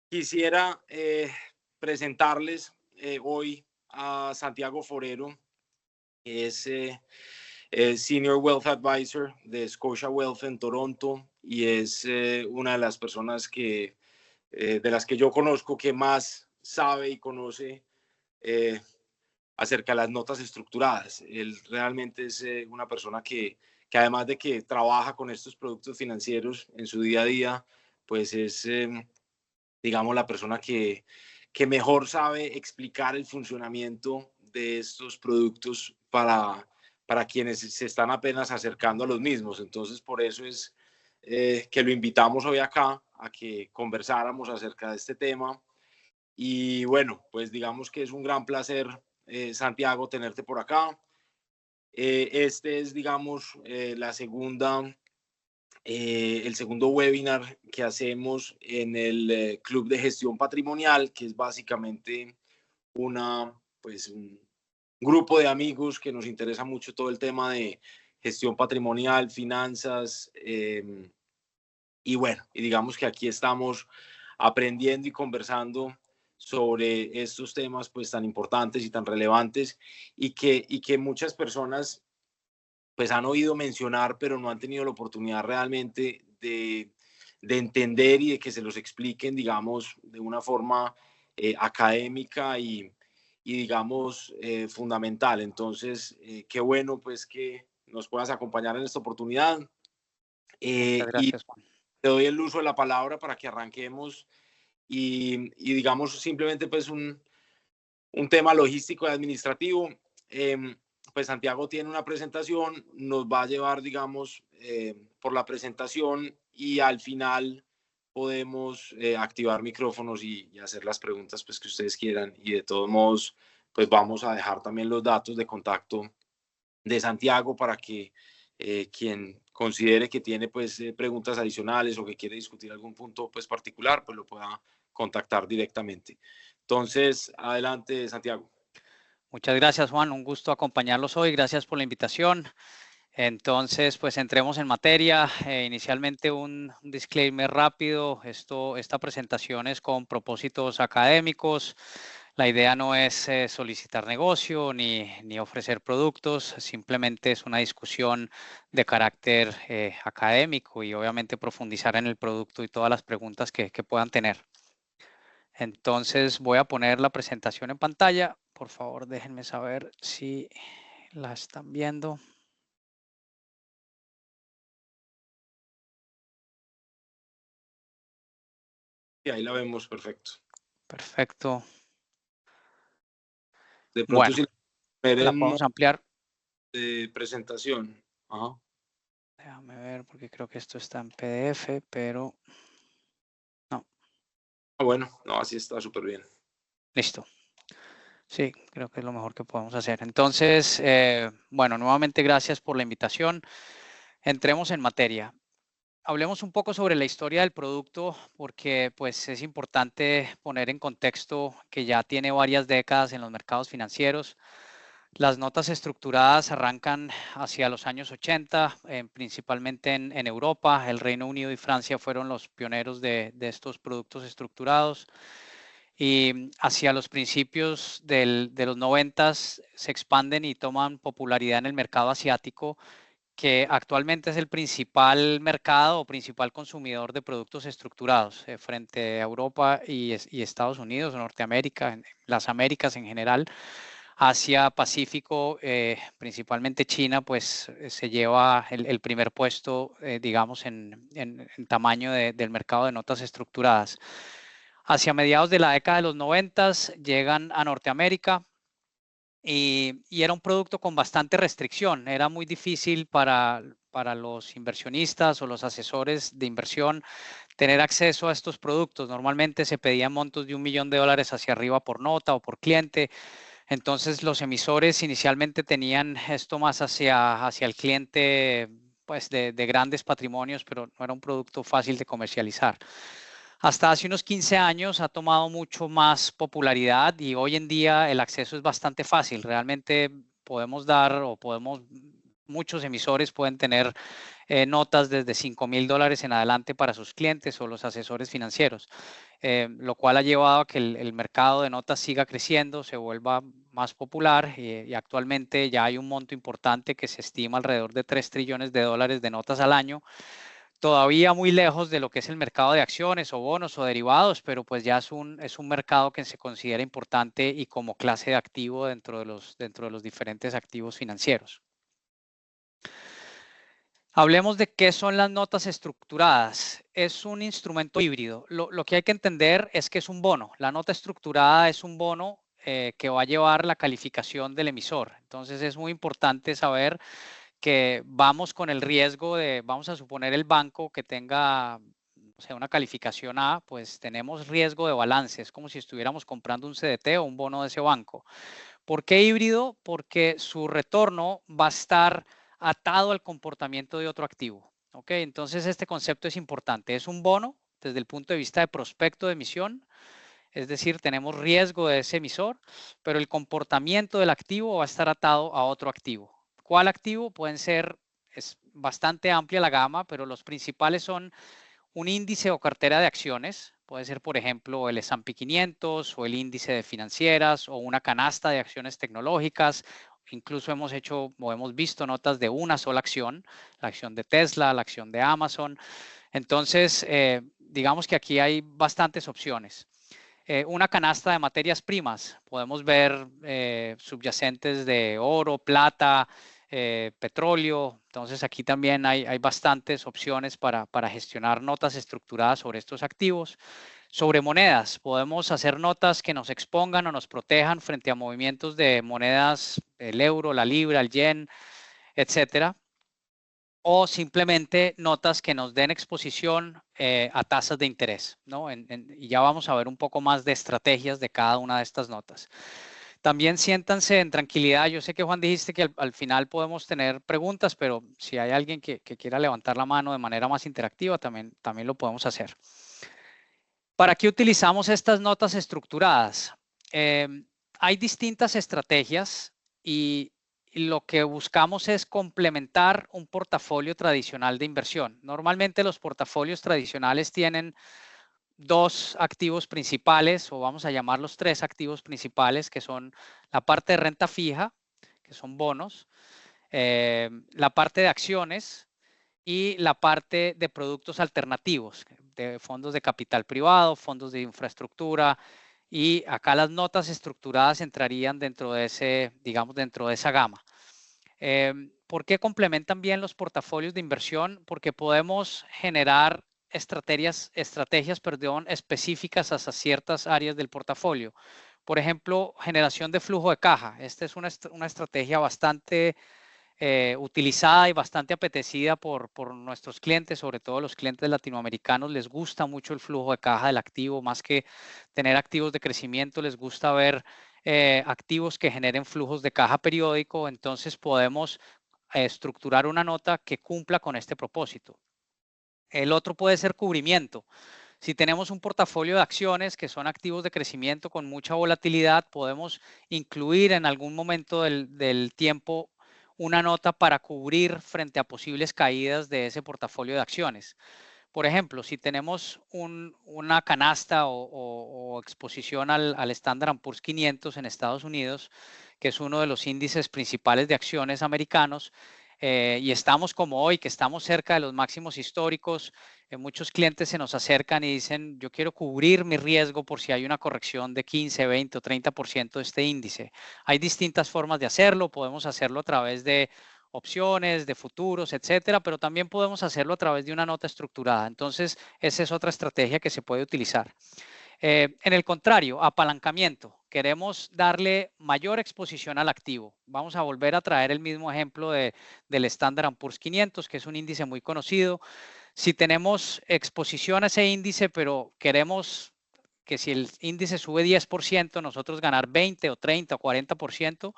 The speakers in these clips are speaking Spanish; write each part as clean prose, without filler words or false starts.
Quisiera presentarles hoy a Santiago Forero, que es Senior Wealth Advisor de Scotia Wealth en Toronto y es una de las personas de las que yo conozco que más sabe y conoce eh, acerca de las notas estructuradas. Él realmente es una persona que además de que trabaja con estos productos financieros en su día a día, pues es digamos, la persona que mejor sabe explicar el funcionamiento de estos productos para quienes se están apenas acercando a los mismos. Entonces, por eso es que lo invitamos hoy acá a que conversáramos acerca de este tema. Y bueno, pues digamos que es un gran placer, Santiago, tenerte por acá. Este es, digamos, el segundo webinar que hacemos en el Club de Gestión Patrimonial, que es básicamente un grupo de amigos que nos interesa mucho todo el tema de gestión patrimonial, finanzas, y bueno, y digamos que aquí estamos aprendiendo y conversando sobre estos temas pues tan importantes y tan relevantes y que muchas personas pues han oído mencionar, pero no han tenido la oportunidad realmente de entender y de que se los expliquen, digamos, de una forma académica digamos, fundamental. Entonces, qué bueno, pues, que nos puedas acompañar en esta oportunidad. Muchas Y gracias, Juan. te doy el uso de la palabra para que arranquemos digamos, simplemente, pues, un tema logístico y administrativo. Pues Santiago tiene una presentación, nos va a llevar, digamos, por la presentación y al final podemos activar micrófonos y hacer las preguntas pues, que ustedes quieran. Y de todos modos, pues vamos a dejar también los datos de contacto de Santiago para que quien considere que tiene pues preguntas adicionales o que quiere discutir algún punto pues particular, pues lo pueda contactar directamente. Entonces, adelante, Santiago. Muchas gracias, Juan. Un gusto acompañarlos hoy. Gracias por la invitación. Entonces, pues entremos en materia. Inicialmente un disclaimer rápido. Esta presentación es con propósitos académicos. La idea no es solicitar negocio ni ofrecer productos. Simplemente es una discusión de carácter académico y obviamente profundizar en el producto y todas las preguntas que puedan tener. Entonces voy a poner la presentación en pantalla. Por favor, déjenme saber si la están viendo. Y ahí la vemos, perfecto. Perfecto. De pronto, Bueno, si ver la en modo podemos ampliar. de presentación. Ajá. Déjame ver porque creo que esto está en PDF, pero no. Ah, bueno, no, así está súper bien. Listo. Sí, creo que es lo mejor que podemos hacer. Entonces, bueno, nuevamente gracias por la invitación. Entremos en materia. Hablemos un poco sobre la historia del producto porque pues es importante poner en contexto que ya tiene varias décadas en los mercados financieros. Las notas estructuradas arrancan hacia los años 80, principalmente en Europa. El Reino Unido y Francia fueron los pioneros de estos productos estructurados. Y hacia los principios de los 90 se expanden y toman popularidad en el mercado asiático, que actualmente es el principal mercado o principal consumidor de productos estructurados frente a Europa y Estados Unidos o Norteamérica, en las Américas en general. Asia Pacífico, principalmente China, pues se lleva el primer puesto, digamos, en tamaño del mercado de notas estructuradas. Hacia mediados de la década de los 90 llegan a Norteamérica y era un producto con bastante restricción. Era muy difícil para los inversionistas o los asesores de inversión tener acceso a estos productos. Normalmente se pedían montos de $1 millón hacia arriba por nota o por cliente. Entonces los emisores inicialmente tenían esto más hacia el cliente pues de grandes patrimonios, pero no era un producto fácil de comercializar. Hasta hace unos 15 años ha tomado mucho más popularidad y hoy en día el acceso es bastante fácil. Realmente podemos dar o podemos muchos emisores pueden tener notas desde $5,000 en adelante para sus clientes o los asesores financieros, lo cual ha llevado a que el mercado de notas siga creciendo, se vuelva más popular y actualmente ya hay un monto importante que se estima alrededor de $3 trillones de notas al año. Todavía muy lejos de lo que es el mercado de acciones o bonos o derivados, pero pues ya es un mercado que se considera importante y como clase de activo dentro de los diferentes activos financieros. Hablemos de qué son las notas estructuradas. Es un instrumento híbrido. Lo que hay que entender es que es un bono. La nota estructurada es un bono que va a llevar la calificación del emisor. Entonces es muy importante saber que vamos con el riesgo de, vamos a suponer el banco que tenga, o sea, una calificación A, pues tenemos riesgo de balance. Es como si estuviéramos comprando un CDT o un bono de ese banco. ¿Por qué híbrido? Porque su retorno va a estar atado al comportamiento de otro activo. ¿Ok? Entonces este concepto es importante. Es un bono desde el punto de vista de prospecto de emisión, es decir, tenemos riesgo de ese emisor, pero el comportamiento del activo va a estar atado a otro activo. ¿Cuál activo? Pueden ser, es bastante amplia la gama, pero los principales son un índice o cartera de acciones. Puede ser, por ejemplo, el S&P 500 o el índice de financieras o una canasta de acciones tecnológicas. Incluso hemos hecho o hemos visto notas de una sola acción, la acción de Tesla, la acción de Amazon. Entonces, digamos que aquí hay bastantes opciones. Una canasta de materias primas. Podemos ver subyacentes de oro, plata, petróleo. Entonces aquí también hay bastantes opciones para gestionar notas estructuradas sobre estos activos. Sobre monedas, podemos hacer notas que nos expongan o nos protejan frente a movimientos de monedas, el euro, la libra, el yen, etcétera. O simplemente notas que nos den exposición a tasas de interés, ¿no? Y ya vamos a ver un poco más de estrategias de cada una de estas notas. También siéntanse en tranquilidad. Yo sé que Juan dijiste que al final podemos tener preguntas, pero si hay alguien que quiera levantar la mano de manera más interactiva, también lo podemos hacer. ¿Para qué utilizamos estas notas estructuradas? Hay distintas estrategias y lo que buscamos es complementar un portafolio tradicional de inversión. Normalmente los portafolios tradicionales tienen dos activos principales, o vamos a llamarlos tres activos principales, que son la parte de renta fija, que son bonos, la parte de acciones y la parte de productos alternativos, de fondos de capital privado, fondos de infraestructura, y acá las notas estructuradas entrarían dentro de ese, digamos, dentro de esa gama. ¿Por qué complementan bien los portafolios de inversión? Porque podemos generar estrategias específicas hacia ciertas áreas del portafolio. Por ejemplo, generación de flujo de caja. Esta es una estrategia bastante utilizada y bastante apetecida por nuestros clientes, sobre todo los clientes latinoamericanos. Les gusta mucho el flujo de caja del activo, más que tener activos de crecimiento, les gusta ver activos que generen flujos de caja periódico. Entonces podemos estructurar una nota que cumpla con este propósito. El otro puede ser cubrimiento. Si tenemos un portafolio de acciones que son activos de crecimiento con mucha volatilidad, podemos incluir en algún momento del tiempo una nota para cubrir frente a posibles caídas de ese portafolio de acciones. Por ejemplo, si tenemos una canasta o exposición al Standard & Poor's 500 en Estados Unidos, que es uno de los índices principales de acciones americanos, y estamos como hoy, que estamos cerca de los máximos históricos, muchos clientes se nos acercan y dicen, yo quiero cubrir mi riesgo por si hay una corrección de 15, 20 o 30% de este índice. Hay distintas formas de hacerlo, podemos hacerlo a través de opciones, de futuros, etcétera, pero también podemos hacerlo a través de una nota estructurada. Entonces, esa es otra estrategia que se puede utilizar. En el contrario, apalancamiento. Queremos darle mayor exposición al activo. Vamos a volver a traer el mismo ejemplo del Standard & Poor's 500, que es un índice muy conocido. Si tenemos exposición a ese índice, pero queremos que si el índice sube 10%, nosotros ganar 20 o 30 o 40%,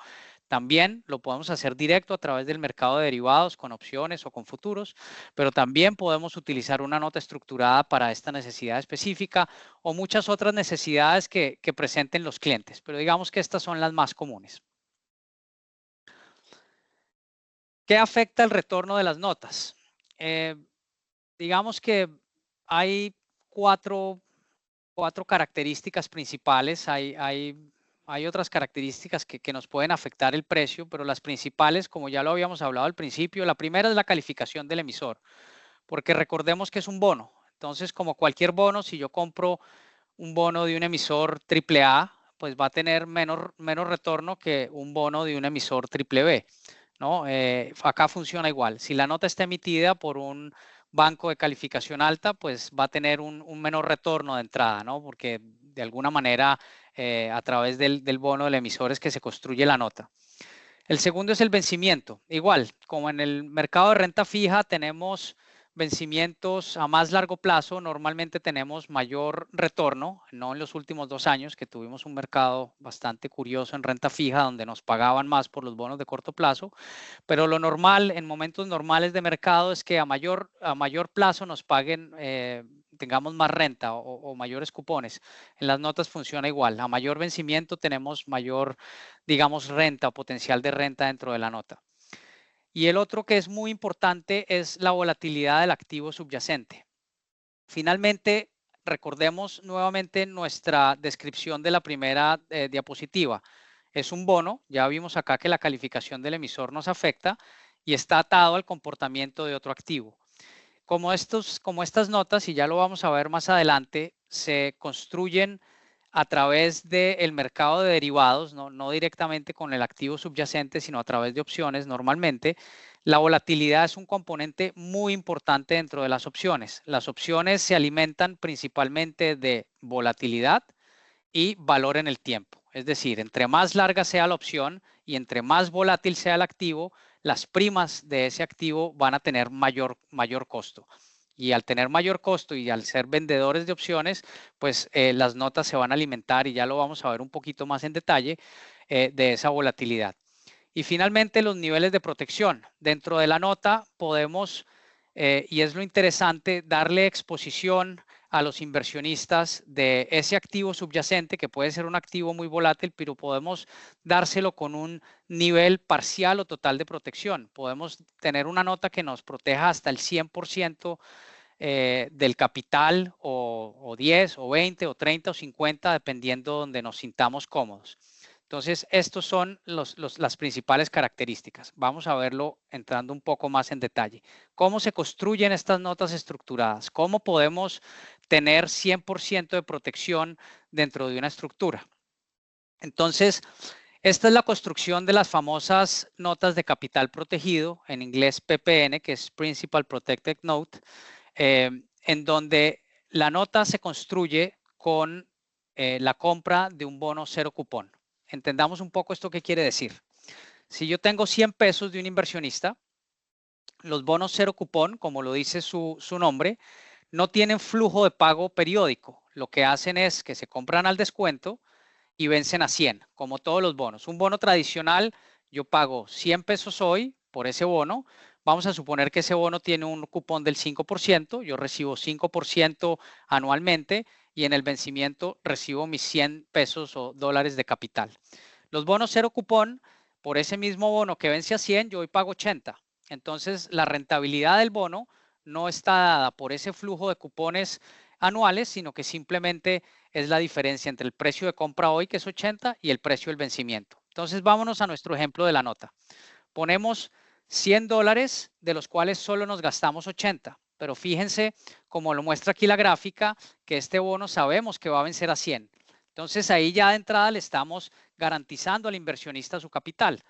también lo podemos hacer directo a través del mercado de derivados con opciones o con futuros, pero también podemos utilizar una nota estructurada para esta necesidad específica o muchas otras necesidades que presenten los clientes, pero digamos que estas son las más comunes. ¿Qué afecta el retorno de las notas? Digamos que hay cuatro características principales. Hay otras características que nos pueden afectar el precio, pero las principales, como ya lo habíamos hablado al principio, la primera es la calificación del emisor, porque recordemos que es un bono. Entonces, como cualquier bono, si yo compro un bono de un emisor AAA, pues va a tener menos retorno que un bono de un emisor BBB, ¿no? Acá funciona igual. Si la nota está emitida por un banco de calificación alta, pues va a tener un menor retorno de entrada, ¿no? Porque de alguna manera a través del bono del emisor es que se construye la nota. El segundo es el vencimiento. Igual, como en el mercado de renta fija tenemos vencimientos a más largo plazo, normalmente tenemos mayor retorno, no en los últimos 2 años, que tuvimos un mercado bastante curioso en renta fija, donde nos pagaban más por los bonos de corto plazo, pero lo normal en momentos normales de mercado es que a mayor plazo nos paguen, tengamos más renta o mayores cupones. En las notas funciona igual. A mayor vencimiento tenemos mayor, digamos, renta o potencial de renta dentro de la nota. Y el otro que es muy importante es la volatilidad del activo subyacente. Finalmente, recordemos nuevamente nuestra descripción de la primera diapositiva. Es un bono, ya vimos acá que la calificación del emisor nos afecta y está atado al comportamiento de otro activo. Como estas notas, y ya lo vamos a ver más adelante, se construyen a través del mercado de derivados, no directamente con el activo subyacente, sino a través de opciones normalmente. La volatilidad es un componente muy importante dentro de las opciones. Las opciones se alimentan principalmente de volatilidad y valor en el tiempo. Es decir, entre más larga sea la opción y entre más volátil sea el activo, las primas de ese activo van a tener mayor costo. Y al tener mayor costo y al ser vendedores de opciones, pues las notas se van a alimentar, y ya lo vamos a ver un poquito más en detalle, de esa volatilidad. Y finalmente, los niveles de protección. Dentro de la nota podemos, y es lo interesante, darle exposición a los inversionistas de ese activo subyacente, que puede ser un activo muy volátil, pero podemos dárselo con un nivel parcial o total de protección. Podemos tener una nota que nos proteja hasta el 100% del capital, o 10 o 20 o 30 o 50, dependiendo donde nos sintamos cómodos. Entonces, estos son las principales características. Vamos a verlo entrando un poco más en detalle. ¿Cómo se construyen estas notas estructuradas? ¿Cómo podemos tener 100% de protección dentro de una estructura? Entonces, esta es la construcción de las famosas notas de capital protegido, en inglés PPN, que es Principal Protected Note, en donde la nota se construye con la compra de un bono cero cupón. Entendamos un poco esto qué quiere decir. Si yo tengo 100 pesos de un inversionista, los bonos cero cupón, como lo dice su nombre, no tienen flujo de pago periódico. Lo que hacen es que se compran al descuento y vencen a 100, como todos los bonos. Un bono tradicional, yo pago 100 pesos hoy por ese bono. Vamos a suponer que ese bono tiene un cupón del 5%, yo recibo 5% anualmente y en el vencimiento recibo mis 100 pesos o dólares de capital. Los bonos cero cupón, por ese mismo bono que vence a 100, yo hoy pago 80. Entonces, la rentabilidad del bono no está dada por ese flujo de cupones anuales, sino que simplemente es la diferencia entre el precio de compra hoy, que es 80, y el precio del vencimiento. Entonces, vámonos a nuestro ejemplo de la nota. Ponemos 100 dólares, de los cuales solo nos gastamos 80. Pero fíjense, como lo muestra aquí la gráfica, que este bono sabemos que va a vencer a 100. Entonces, ahí ya de entrada le estamos garantizando al inversionista su capital.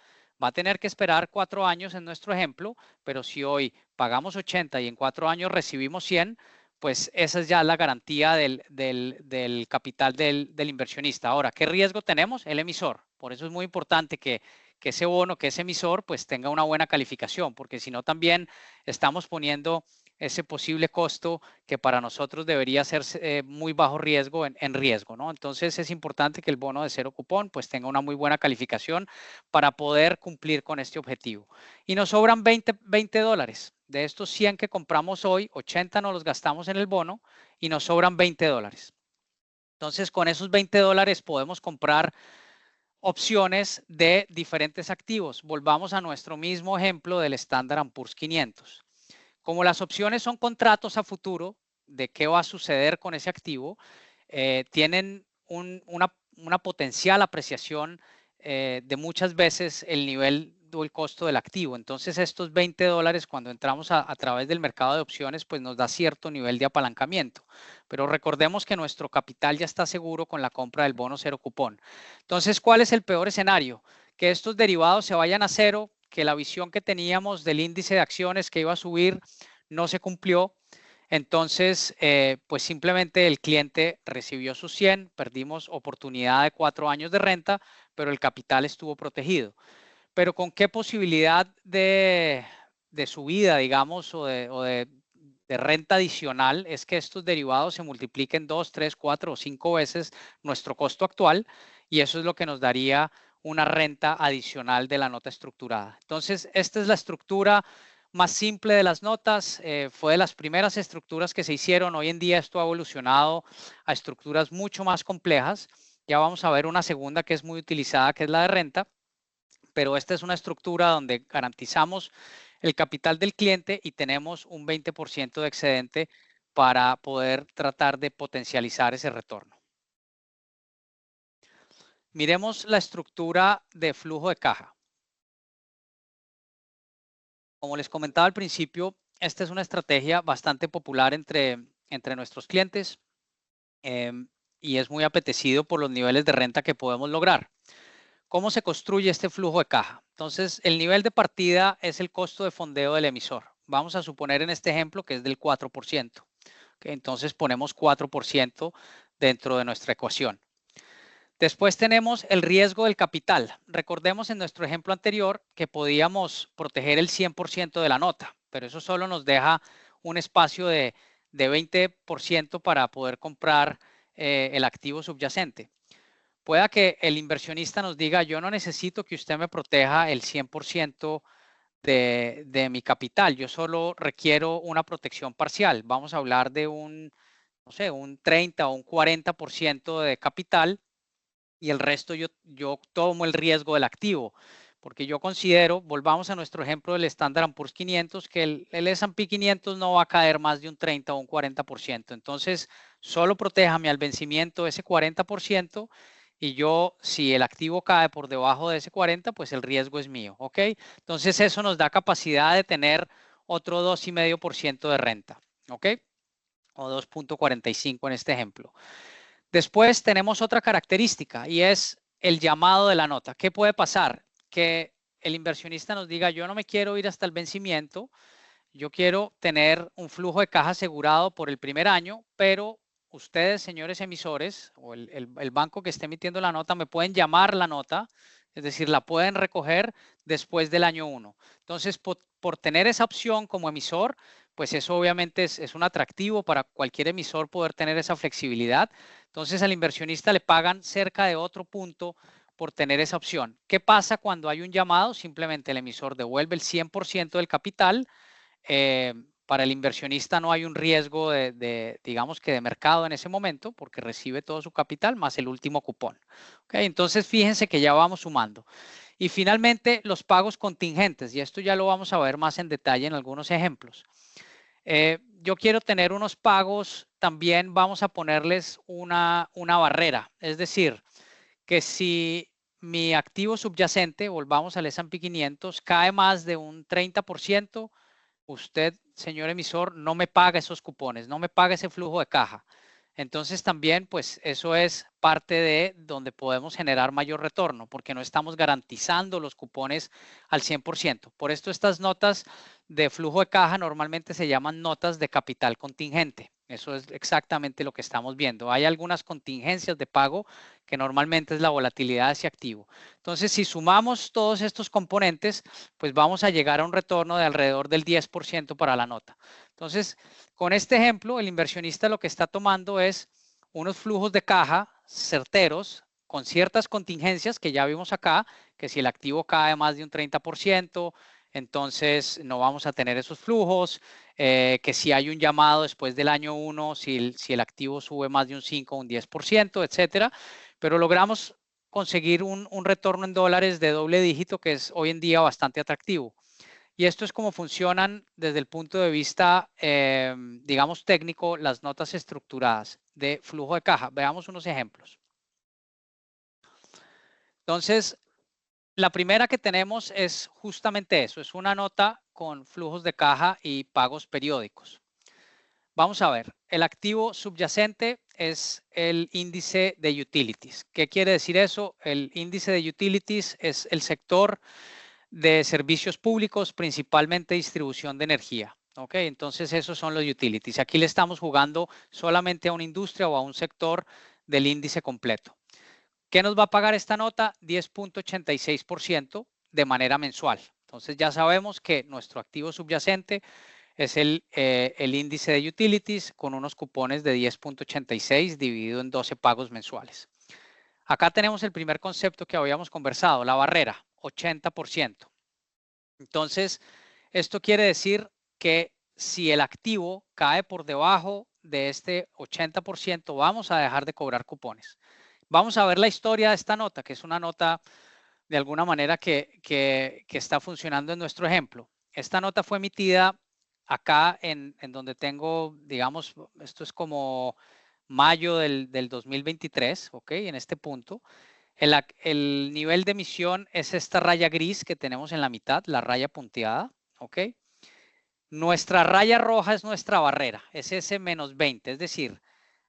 Va a tener que esperar 4 años en nuestro ejemplo, pero si hoy pagamos 80 y en 4 años recibimos 100, pues esa es ya la garantía del capital del inversionista. Ahora, ¿qué riesgo tenemos? El emisor. Por eso es muy importante que ese bono, que ese emisor, pues tenga una buena calificación, porque si no también estamos poniendo ese posible costo que para nosotros debería ser muy bajo riesgo en riesgo, ¿no? Entonces es importante que el bono de cero cupón pues tenga una muy buena calificación para poder cumplir con este objetivo. Y nos sobran 20 dólares. De estos 100 que compramos hoy, 80 nos los gastamos en el bono y nos sobran 20 dólares. Entonces con esos 20 dólares podemos comprar opciones de diferentes activos. Volvamos a nuestro mismo ejemplo del Standard & Poor's 500. Como las opciones son contratos a futuro de qué va a suceder con ese activo, tienen una potencial apreciación de muchas veces el nivel o el costo del activo. Entonces, estos $20 cuando entramos a través del mercado de opciones, pues nos da cierto nivel de apalancamiento. Pero recordemos que nuestro capital ya está seguro con la compra del bono cero cupón. Entonces, ¿cuál es el peor escenario? Que estos derivados se vayan a cero, que la visión que teníamos del índice de acciones que iba a subir no se cumplió. Entonces, pues simplemente el cliente recibió sus 100, perdimos oportunidad de 4 años de renta, pero el capital estuvo protegido. Pero ¿con qué posibilidad de subida, digamos, o de renta adicional es que estos derivados se multipliquen 2, 3, 4 o 5 veces nuestro costo actual? Y eso es lo que nos daría una renta adicional de la nota estructurada. Entonces, esta es la estructura más simple de las notas, fue de las primeras estructuras que se hicieron. Hoy en día esto ha evolucionado a estructuras mucho más complejas. Ya vamos a ver una segunda que es muy utilizada, que es la de renta, pero esta es una estructura donde garantizamos el capital del cliente y tenemos un 20% de excedente para poder tratar de potencializar ese retorno. Miremos la estructura de flujo de caja. Como les comentaba al principio, esta es una estrategia bastante popular entre nuestros clientes y es muy apetecido por los niveles de renta que podemos lograr. ¿Cómo se construye este flujo de caja? Entonces, el nivel de partida es el costo de fondeo del emisor. Vamos a suponer en este ejemplo que es del 4%. ¿Okay? Entonces, ponemos 4% dentro de nuestra ecuación. Después tenemos el riesgo del capital. Recordemos en nuestro ejemplo anterior que podíamos proteger el 100% de la nota, pero eso solo nos deja un espacio de 20% para poder comprar el activo subyacente. Pueda que el inversionista nos diga, yo no necesito que usted me proteja el 100% de mi capital, yo solo requiero una protección parcial. Vamos a hablar de un 30 o un 40% de capital y el resto yo tomo el riesgo del activo, porque yo considero, volvamos a nuestro ejemplo del Standard & Poor's 500, que el S&P 500 no va a caer más de un 30 o un 40%. Entonces, solo protéjame al vencimiento ese 40% y yo, si el activo cae por debajo de ese 40, pues el riesgo es mío, ¿ok? Entonces, eso nos da capacidad de tener otro 2,5% de renta, ¿ok? O 2,45 en este ejemplo. Después tenemos otra característica y es el llamado de la nota. ¿Qué puede pasar? Que el inversionista nos diga, yo no me quiero ir hasta el vencimiento, yo quiero tener un flujo de caja asegurado por el primer año, pero ustedes, señores emisores, o el banco que esté emitiendo la nota, me pueden llamar la nota, es decir, la pueden recoger después del año 1. Entonces, por tener esa opción como emisor, pues eso obviamente es un atractivo para cualquier emisor poder tener esa flexibilidad. Entonces, al inversionista le pagan cerca de otro punto por tener esa opción. ¿Qué pasa cuando hay un llamado? Simplemente el emisor devuelve el 100% del capital. Para el inversionista no hay un riesgo digamos que de mercado en ese momento porque recibe todo su capital más el último cupón. ¿Okay? Entonces, fíjense que ya vamos sumando. Y finalmente, los pagos contingentes, y esto ya lo vamos a ver más en detalle en algunos ejemplos. Yo quiero tener unos pagos, también vamos a ponerles una barrera, es decir, que si mi activo subyacente, volvamos al S&P 500, cae más de un 30%, usted, señor emisor, no me paga esos cupones, no me paga ese flujo de caja. Entonces también, pues eso es parte de donde podemos generar mayor retorno, porque no estamos garantizando los cupones al 100%. Por esto estas notas de flujo de caja normalmente se llaman notas de capital contingente. Eso es exactamente lo que estamos viendo. Hay algunas contingencias de pago que normalmente es la volatilidad de ese activo. Entonces, si sumamos todos estos componentes, pues vamos a llegar a un retorno de alrededor del 10% para la nota. Entonces, con este ejemplo, el inversionista lo que está tomando es unos flujos de caja certeros con ciertas contingencias que ya vimos acá, que si el activo cae más de un 30%, entonces no vamos a tener esos flujos, que si hay un llamado después del año 1, si el activo sube más de un 5 o un 10%, etcétera, pero logramos conseguir un retorno en dólares de doble dígito, que es hoy en día bastante atractivo. Y esto es como funcionan desde el punto de vista, digamos, técnico, las notas estructuradas de flujo de caja. Veamos unos ejemplos. Entonces, la primera que tenemos es justamente eso, es una nota con flujos de caja y pagos periódicos. Vamos a ver, el activo subyacente es el índice de utilities. ¿Qué quiere decir eso? El índice de utilities es el sector de servicios públicos, principalmente distribución de energía. ¿Ok? Entonces esos son los utilities. Aquí le estamos jugando solamente a una industria o a un sector del índice completo. ¿Qué nos va a pagar esta nota? 10.86% de manera mensual. Entonces ya sabemos que nuestro activo subyacente es el índice de utilities con unos cupones de 10.86 dividido en 12 pagos mensuales. Acá tenemos el primer concepto que habíamos conversado, la barrera, 80%. Entonces, esto quiere decir que si el activo cae por debajo de este 80%, vamos a dejar de cobrar cupones. Vamos a ver la historia de esta nota, que es una nota de alguna manera que está funcionando en nuestro ejemplo. Esta nota fue emitida acá en donde tengo, digamos, esto es como mayo del 2023, ¿ok? En este punto. El nivel de emisión es esta raya gris que tenemos en la mitad, la raya punteada, ¿ok? Nuestra raya roja es nuestra barrera, es ese menos 20, es decir,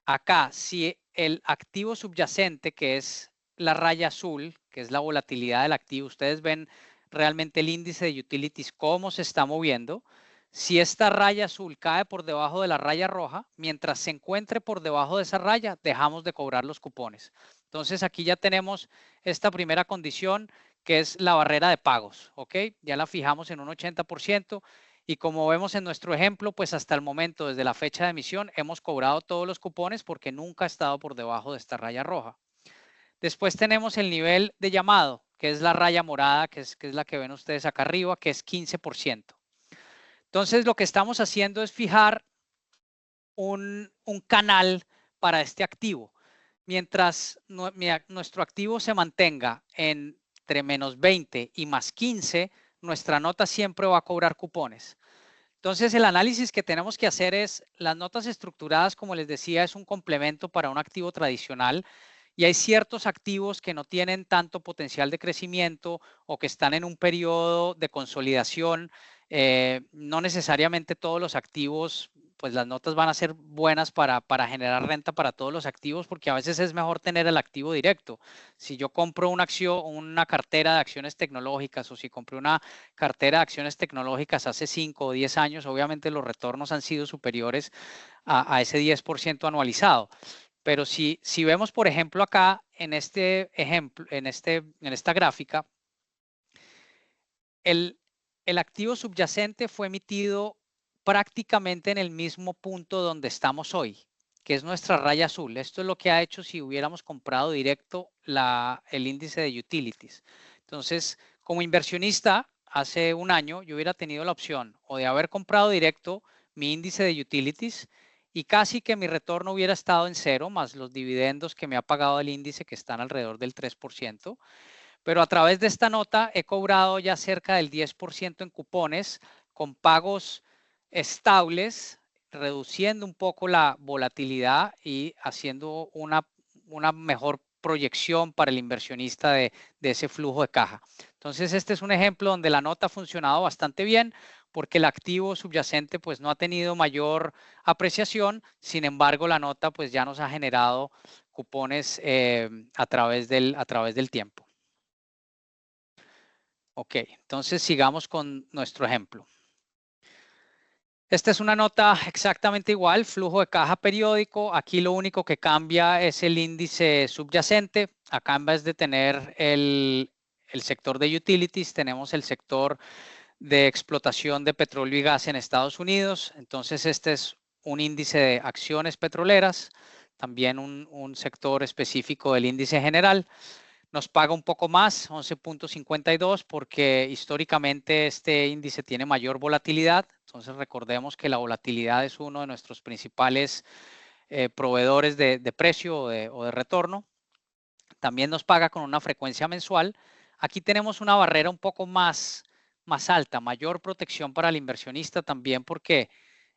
acá si el activo subyacente, que es la raya azul, que es la volatilidad del activo, ustedes ven realmente el índice de utilities, cómo se está moviendo. Si esta raya azul cae por debajo de la raya roja, mientras se encuentre por debajo de esa raya, dejamos de cobrar los cupones. Entonces aquí ya tenemos esta primera condición, que es la barrera de pagos, ¿ok? Ya la fijamos en un 80%. Y como vemos en nuestro ejemplo, pues hasta el momento, desde la fecha de emisión, hemos cobrado todos los cupones porque nunca ha estado por debajo de esta raya roja. Después tenemos el nivel de llamado, que es la raya morada, que es la que ven ustedes acá arriba, que es 15%. Entonces, lo que estamos haciendo es fijar un canal para este activo. Mientras nuestro activo se mantenga entre menos 20 y más 15, nuestra nota siempre va a cobrar cupones. Entonces, el análisis que tenemos que hacer es, las notas estructuradas, como les decía, es un complemento para un activo tradicional y hay ciertos activos que no tienen tanto potencial de crecimiento o que están en un periodo de consolidación. No necesariamente todos los activos, pues las notas van a ser buenas para generar renta para todos los activos, porque a veces es mejor tener el activo directo. Si yo compro una acción, una cartera de acciones tecnológicas, o si compré una cartera de acciones tecnológicas hace 5 o 10 años, obviamente los retornos han sido superiores a ese 10% anualizado. Pero si vemos, por ejemplo, acá en este ejemplo, en esta gráfica, el activo subyacente fue emitido prácticamente en el mismo punto donde estamos hoy, que es nuestra raya azul. Esto es lo que ha hecho si hubiéramos comprado directo el índice de utilities. Entonces, como inversionista, hace un año yo hubiera tenido la opción o de haber comprado directo mi índice de utilities y casi que mi retorno hubiera estado en cero, más los dividendos que me ha pagado el índice, que están alrededor del 3%. Pero a través de esta nota he cobrado ya cerca del 10% en cupones con pagos estables, reduciendo un poco la volatilidad y haciendo una mejor proyección para el inversionista de ese flujo de caja. Entonces, este es un ejemplo donde la nota ha funcionado bastante bien porque el activo subyacente pues no ha tenido mayor apreciación, sin embargo la nota pues ya nos ha generado cupones a través del tiempo. Ok, entonces sigamos con nuestro ejemplo. Esta es una nota exactamente igual, flujo de caja periódico. Aquí lo único que cambia es el índice subyacente. Acá en vez de tener el sector de utilities, tenemos el sector de explotación de petróleo y gas en Estados Unidos. Entonces este es un índice de acciones petroleras, también un sector específico del índice general. Nos paga un poco más, 11.52, porque históricamente este índice tiene mayor volatilidad. Entonces recordemos que la volatilidad es uno de nuestros principales proveedores de precio o de retorno. también nos paga con una frecuencia mensual. Aquí tenemos una barrera un poco más alta, mayor protección para el inversionista también porque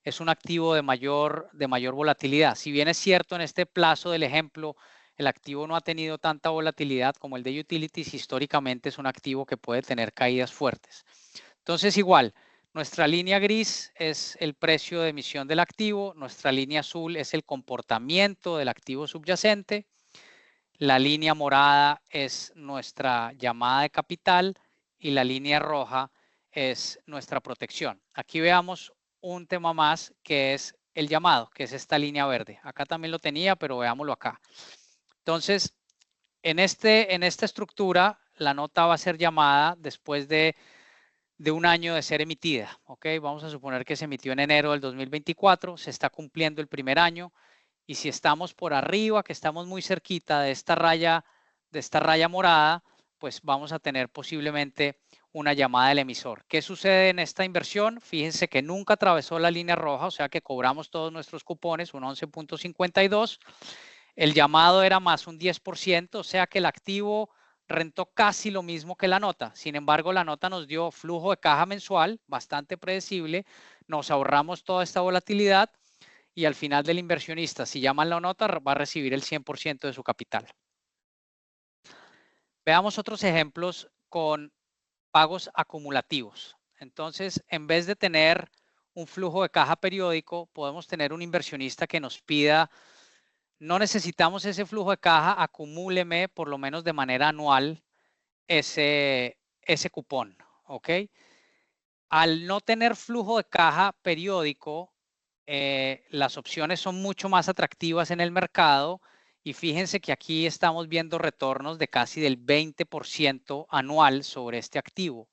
es un activo de mayor volatilidad. Si bien es cierto en este plazo del ejemplo, el activo no ha tenido tanta volatilidad como el de utilities, históricamente es un activo que puede tener caídas fuertes. Entonces igual, nuestra línea gris es el precio de emisión del activo, nuestra línea azul es el comportamiento del activo subyacente, la línea morada es nuestra llamada de capital y la línea roja es nuestra protección. Aquí veamos un tema más que es el llamado, que es esta línea verde. Acá también lo tenía, pero veámoslo acá. Entonces, en esta estructura, la nota va a ser llamada después de un año de ser emitida. ¿Ok? Vamos a suponer que se emitió en enero del 2024, se está cumpliendo el primer año. Y si estamos por arriba, que estamos muy cerquita de esta raya morada, pues vamos a tener posiblemente una llamada del emisor. ¿Qué sucede en esta inversión? Fíjense que nunca atravesó la línea roja, o sea que cobramos todos nuestros cupones, un 11.52. El llamado era más un 10%, o sea que el activo rentó casi lo mismo que la nota. Sin embargo, la nota nos dio flujo de caja mensual bastante predecible, nos ahorramos toda esta volatilidad y al final del inversionista, si llaman la nota, va a recibir el 100% de su capital. Veamos otros ejemplos con pagos acumulativos. Entonces, en vez de tener un flujo de caja periódico, podemos tener un inversionista que nos pida, no necesitamos ese flujo de caja, acumúleme por lo menos de manera anual ese cupón, ¿ok? Al no tener flujo de caja periódico, las opciones son mucho más atractivas en el mercado y fíjense que aquí estamos viendo retornos de casi del 20% anual sobre este activo.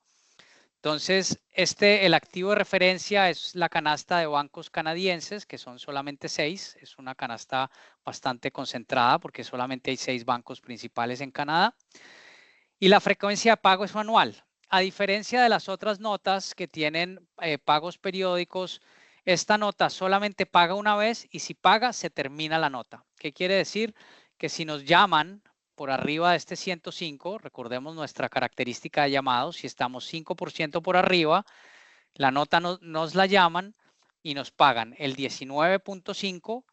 Entonces, el activo de referencia es la canasta de bancos canadienses, que son solamente 6. Es una canasta bastante concentrada porque solamente hay 6 bancos principales en Canadá. Y la frecuencia de pago es anual. A diferencia de las otras notas que tienen pagos periódicos, esta nota solamente paga una vez y si paga se termina la nota. ¿Qué quiere decir? Que si nos llaman por arriba de este 105, recordemos nuestra característica de llamado, si estamos 5% por arriba, la nota nos la llaman y nos pagan el 19.5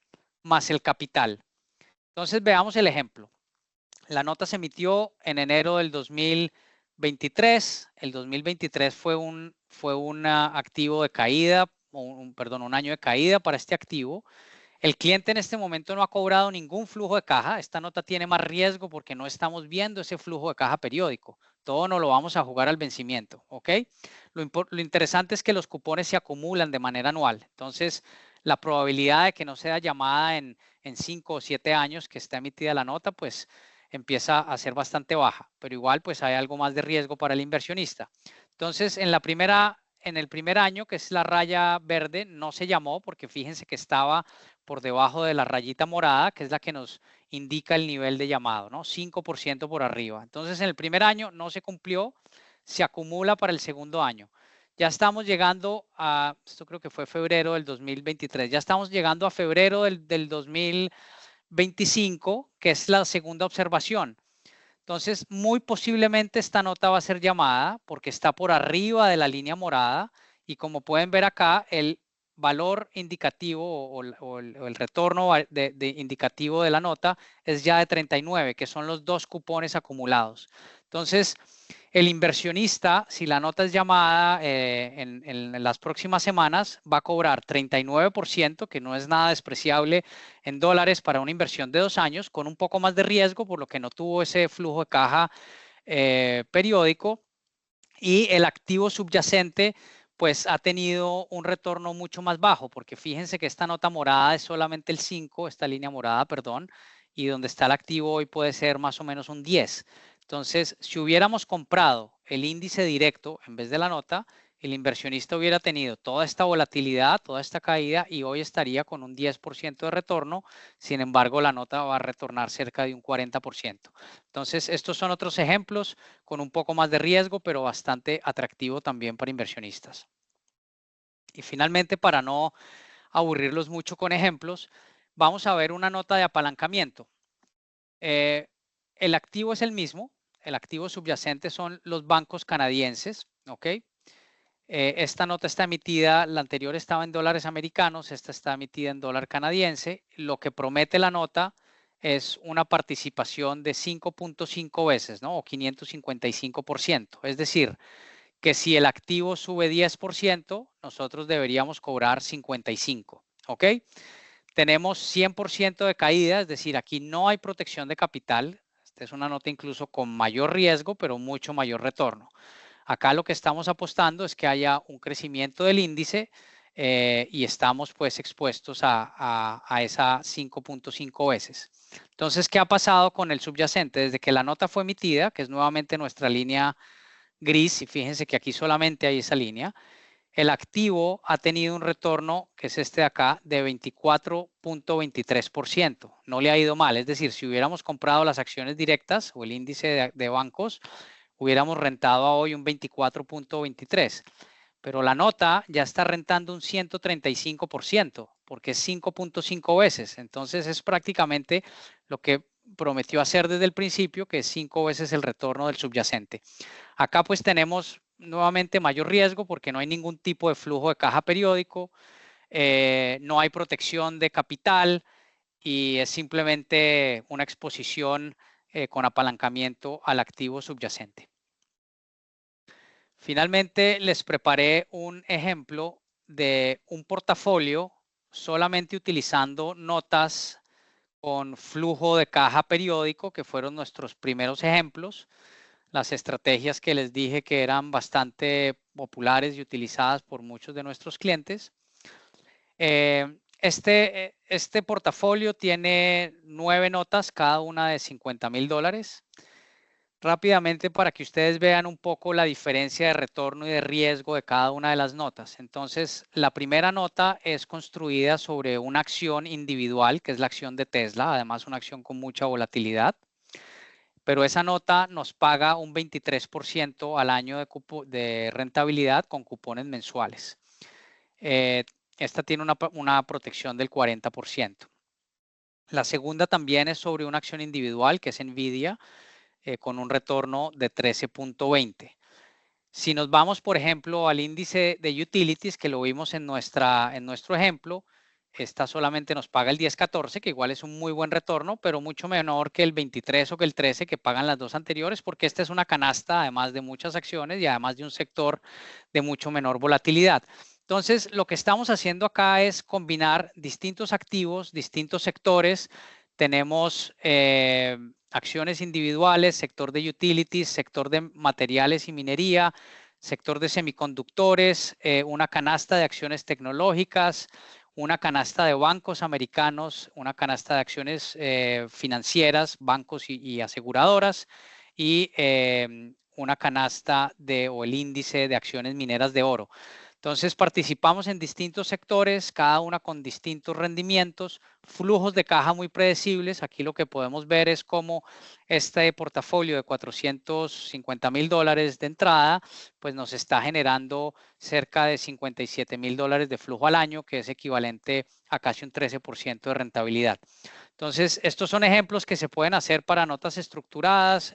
más el capital. Entonces veamos el ejemplo. La nota se emitió en enero del 2023. El 2023 fue un activo de caída, perdón, un año de caída para este activo. El cliente en este momento no ha cobrado ningún flujo de caja. Esta nota tiene más riesgo porque no estamos viendo ese flujo de caja periódico. Todo no lo vamos a jugar al vencimiento, ¿ok? Lo interesante es que los cupones se acumulan de manera anual. Entonces, la probabilidad de que no sea llamada en 5 o 7 años que está emitida la nota, pues empieza a ser bastante baja. Pero igual, pues hay algo más de riesgo para el inversionista. Entonces, en el primer año, que es la raya verde, no se llamó porque fíjense que estaba por debajo de la rayita morada, que es la que nos indica el nivel de llamado, ¿no? 5% por arriba. Entonces, en el primer año no se cumplió, se acumula para el segundo año. Ya estamos llegando a, esto creo que fue febrero del 2023, ya estamos llegando a febrero del 2025, que es la segunda observación. Entonces, muy posiblemente esta nota va a ser llamada porque está por arriba de la línea morada y como pueden ver acá, el valor indicativo o el retorno indicativo de la nota es ya de 39, que son los 2 cupones acumulados. Entonces, el inversionista, si la nota es llamada en las próximas semanas, va a cobrar 39%, que no es nada despreciable en dólares para una inversión de 2 años, con un poco más de riesgo, por lo que no tuvo ese flujo de caja periódico. Y el activo subyacente, pues ha tenido un retorno mucho más bajo, porque fíjense que esta nota morada es solamente el 5, esta línea morada, perdón, y donde está el activo hoy puede ser más o menos un 10. Entonces, si hubiéramos comprado el índice directo en vez de la nota, el inversionista hubiera tenido toda esta volatilidad, toda esta caída y hoy estaría con un 10% de retorno. Sin embargo, la nota va a retornar cerca de un 40%. Entonces, estos son otros ejemplos con un poco más de riesgo, pero bastante atractivo también para inversionistas. Y finalmente, para no aburrirlos mucho con ejemplos, vamos a ver una nota de apalancamiento. el activo es el mismo. El activo subyacente son los bancos canadienses, ¿ok? Esta nota está emitida, la anterior estaba en dólares americanos, esta está emitida en dólar canadiense. Lo que promete la nota es una participación de 5.5 veces, ¿no? O 555%. Es decir, que si el activo sube 10%, nosotros deberíamos cobrar 55, ¿ok? Tenemos 100% de caída, es decir, aquí no hay protección de capital. Esta es una nota incluso con mayor riesgo, pero mucho mayor retorno. Acá lo que estamos apostando es que haya un crecimiento del índice y estamos pues expuestos a esa 5.5 veces. Entonces, ¿qué ha pasado con el subyacente? Desde que la nota fue emitida, que es nuevamente nuestra línea gris, y fíjense que aquí solamente hay esa línea, el activo ha tenido un retorno, que es este de acá, de 24.23%. No le ha ido mal, es decir, si hubiéramos comprado las acciones directas o el índice de bancos, hubiéramos rentado a hoy un 24.23%. Pero la nota ya está rentando un 135%, porque es 5.5 veces. Entonces es prácticamente lo que prometió hacer desde el principio, que es 5 veces el retorno del subyacente. Acá pues tenemos nuevamente mayor riesgo porque no hay ningún tipo de flujo de caja periódico, no hay protección de capital y es simplemente una exposición con apalancamiento al activo subyacente. Finalmente les preparé un ejemplo de un portafolio solamente utilizando notas con flujo de caja periódico, que fueron nuestros primeros ejemplos. Las estrategias que les dije que eran bastante populares y utilizadas por muchos de nuestros clientes. Este portafolio tiene 9 notas, cada una de $50,000. Rápidamente para que ustedes vean un poco la diferencia de retorno y de riesgo de cada una de las notas. Entonces, la primera nota es construida sobre una acción individual, que es la acción de Tesla, además una acción con mucha volatilidad. Pero esa nota nos paga un 23% al año de rentabilidad con cupones mensuales. Esta tiene una protección del 40%. La segunda también es sobre una acción individual, que es Nvidia, con un retorno de 13.20. Si nos vamos, por ejemplo, al índice de utilities, que lo vimos en nuestro ejemplo, esta solamente nos paga el 10.14, que igual es un muy buen retorno, pero mucho menor que el 23 o que el 13 que pagan las dos anteriores, porque esta es una canasta, además de muchas acciones y además de un sector de mucho menor volatilidad. Entonces, lo que estamos haciendo acá es combinar distintos activos, distintos sectores. Tenemos acciones individuales, sector de utilities, sector de materiales y minería, sector de semiconductores, una canasta de acciones tecnológicas, una canasta de bancos americanos, una canasta de acciones financieras, bancos y aseguradoras, y una canasta o el índice de acciones mineras de oro. Entonces participamos en distintos sectores, cada una con distintos rendimientos, flujos de caja muy predecibles. Aquí lo que podemos ver es cómo este portafolio de $450,000 de entrada, pues nos está generando cerca de $57,000 de flujo al año, que es equivalente a casi un 13% de rentabilidad. Entonces, estos son ejemplos que se pueden hacer para notas estructuradas.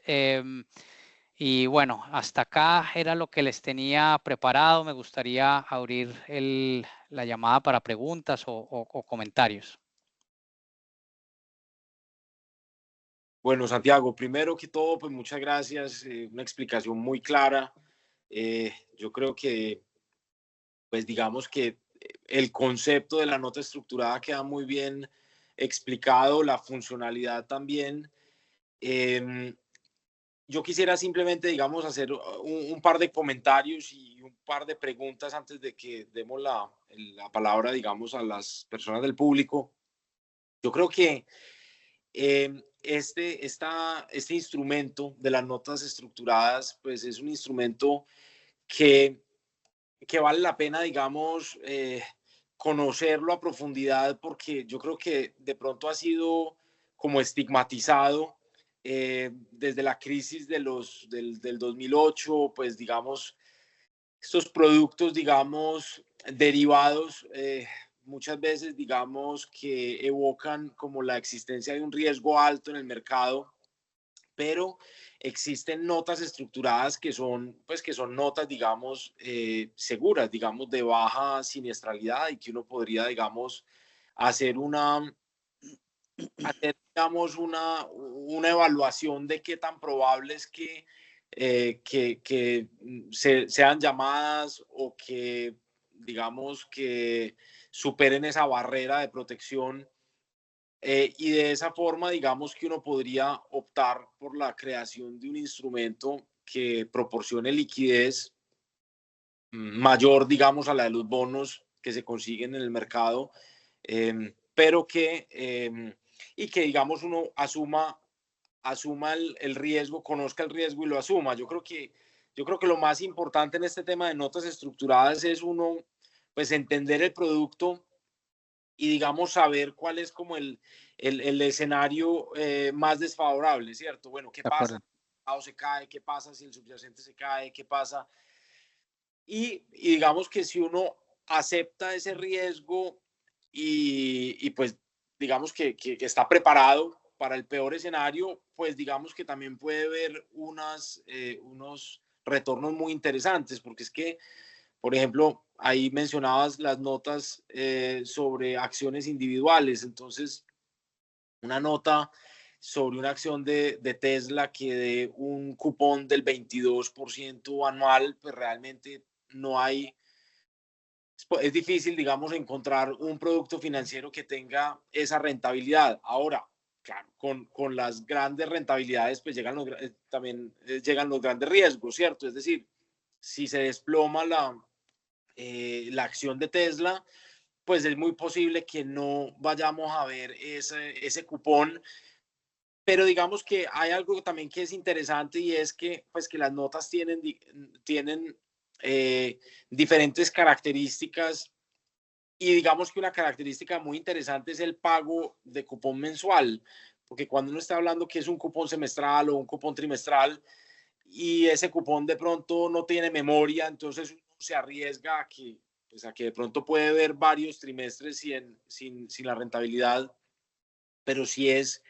Y bueno, hasta acá era lo que les tenía preparado. Me gustaría abrir la llamada para preguntas o comentarios. Bueno, Santiago, primero que todo, pues muchas gracias. Una explicación muy clara. Yo creo que, pues digamos que el concepto de la nota estructurada queda muy bien explicado, la funcionalidad también. Yo quisiera simplemente, digamos, hacer un par de comentarios y un par de preguntas antes de que demos la palabra, digamos, a las personas del público. Yo creo que este instrumento de las notas estructuradas, pues es un instrumento que vale la pena, digamos, conocerlo a profundidad, porque yo creo que de pronto ha sido como estigmatizado desde la crisis del 2008, pues digamos, estos productos, digamos, derivados, muchas veces, digamos, que evocan como la existencia de un riesgo alto en el mercado, pero existen notas estructuradas que son, pues, que son notas, digamos, seguras, digamos, de baja siniestralidad y que uno podría, digamos, hacer digamos, una evaluación de qué tan probable es que sean llamadas o que, digamos, que superen esa barrera de protección. Y de esa forma, digamos que uno podría optar por la creación de un instrumento que proporcione liquidez mayor, digamos, a la de los bonos que se consiguen en el mercado, pero y que, digamos, uno asuma el riesgo, conozca el riesgo y lo asuma. Yo creo que lo más importante en este tema de notas estructuradas es uno, pues, entender el producto y, digamos, saber cuál es como el escenario más desfavorable, ¿cierto? Bueno, ¿qué De pasa? acuerdo. ¿O se cae? ¿Qué pasa si el subyacente se cae? ¿Qué pasa? Y digamos que si uno acepta ese riesgo y pues digamos que está preparado para el peor escenario, pues digamos que también puede ver unos retornos muy interesantes, porque es que, por ejemplo, ahí mencionabas las notas sobre acciones individuales, entonces una nota sobre una acción de Tesla que dé un cupón del 22% anual, pues realmente no hay, es difícil, digamos, encontrar un producto financiero que tenga esa rentabilidad. Ahora, claro, con las grandes rentabilidades, pues también llegan los grandes riesgos, ¿cierto? Es decir, si se desploma la acción de Tesla, pues es muy posible que no vayamos a ver ese cupón, pero digamos que hay algo también que es interesante y es que, pues, que las notas tienen diferentes características y digamos que una característica muy interesante es el pago de cupón mensual, porque cuando uno está hablando que es un cupón semestral o un cupón trimestral y ese cupón de pronto no tiene memoria, entonces uno se arriesga a que, pues, a que de pronto puede ver varios trimestres sin la rentabilidad, pero si es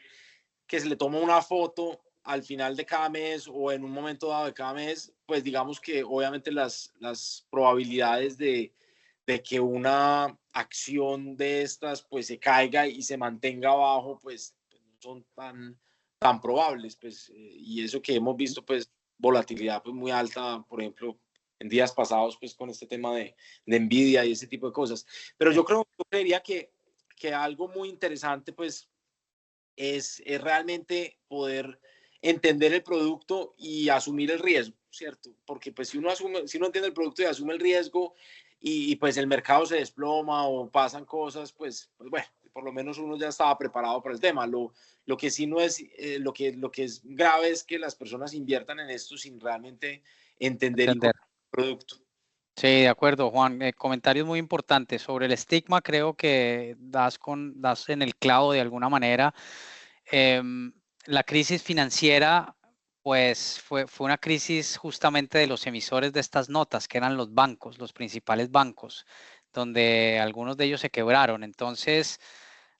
que se le toma una foto al final de cada mes o en un momento dado de cada mes, pues digamos que obviamente las probabilidades de que una acción de estas pues se caiga y se mantenga abajo, pues no son tan probables, pues, y eso que hemos visto, pues, volatilidad pues muy alta, por ejemplo, en días pasados, pues con este tema de Nvidia y ese tipo de cosas. Pero yo creería que algo muy interesante, pues, es realmente poder entender el producto y asumir el riesgo, ¿cierto? Porque pues si uno entiende el producto y asume el riesgo pues el mercado se desploma o pasan cosas, pues bueno, por lo menos uno ya estaba preparado para el tema. Lo que sí no es, lo que es grave es que las personas inviertan en esto sin realmente entender y Entender. conocer el producto. Sí, de acuerdo, Juan. Comentarios muy importantes sobre el estigma. Creo que das en el clavo de alguna manera. La crisis financiera, pues fue una crisis justamente de los emisores de estas notas, que eran los bancos, los principales bancos, donde algunos de ellos se quebraron. Entonces,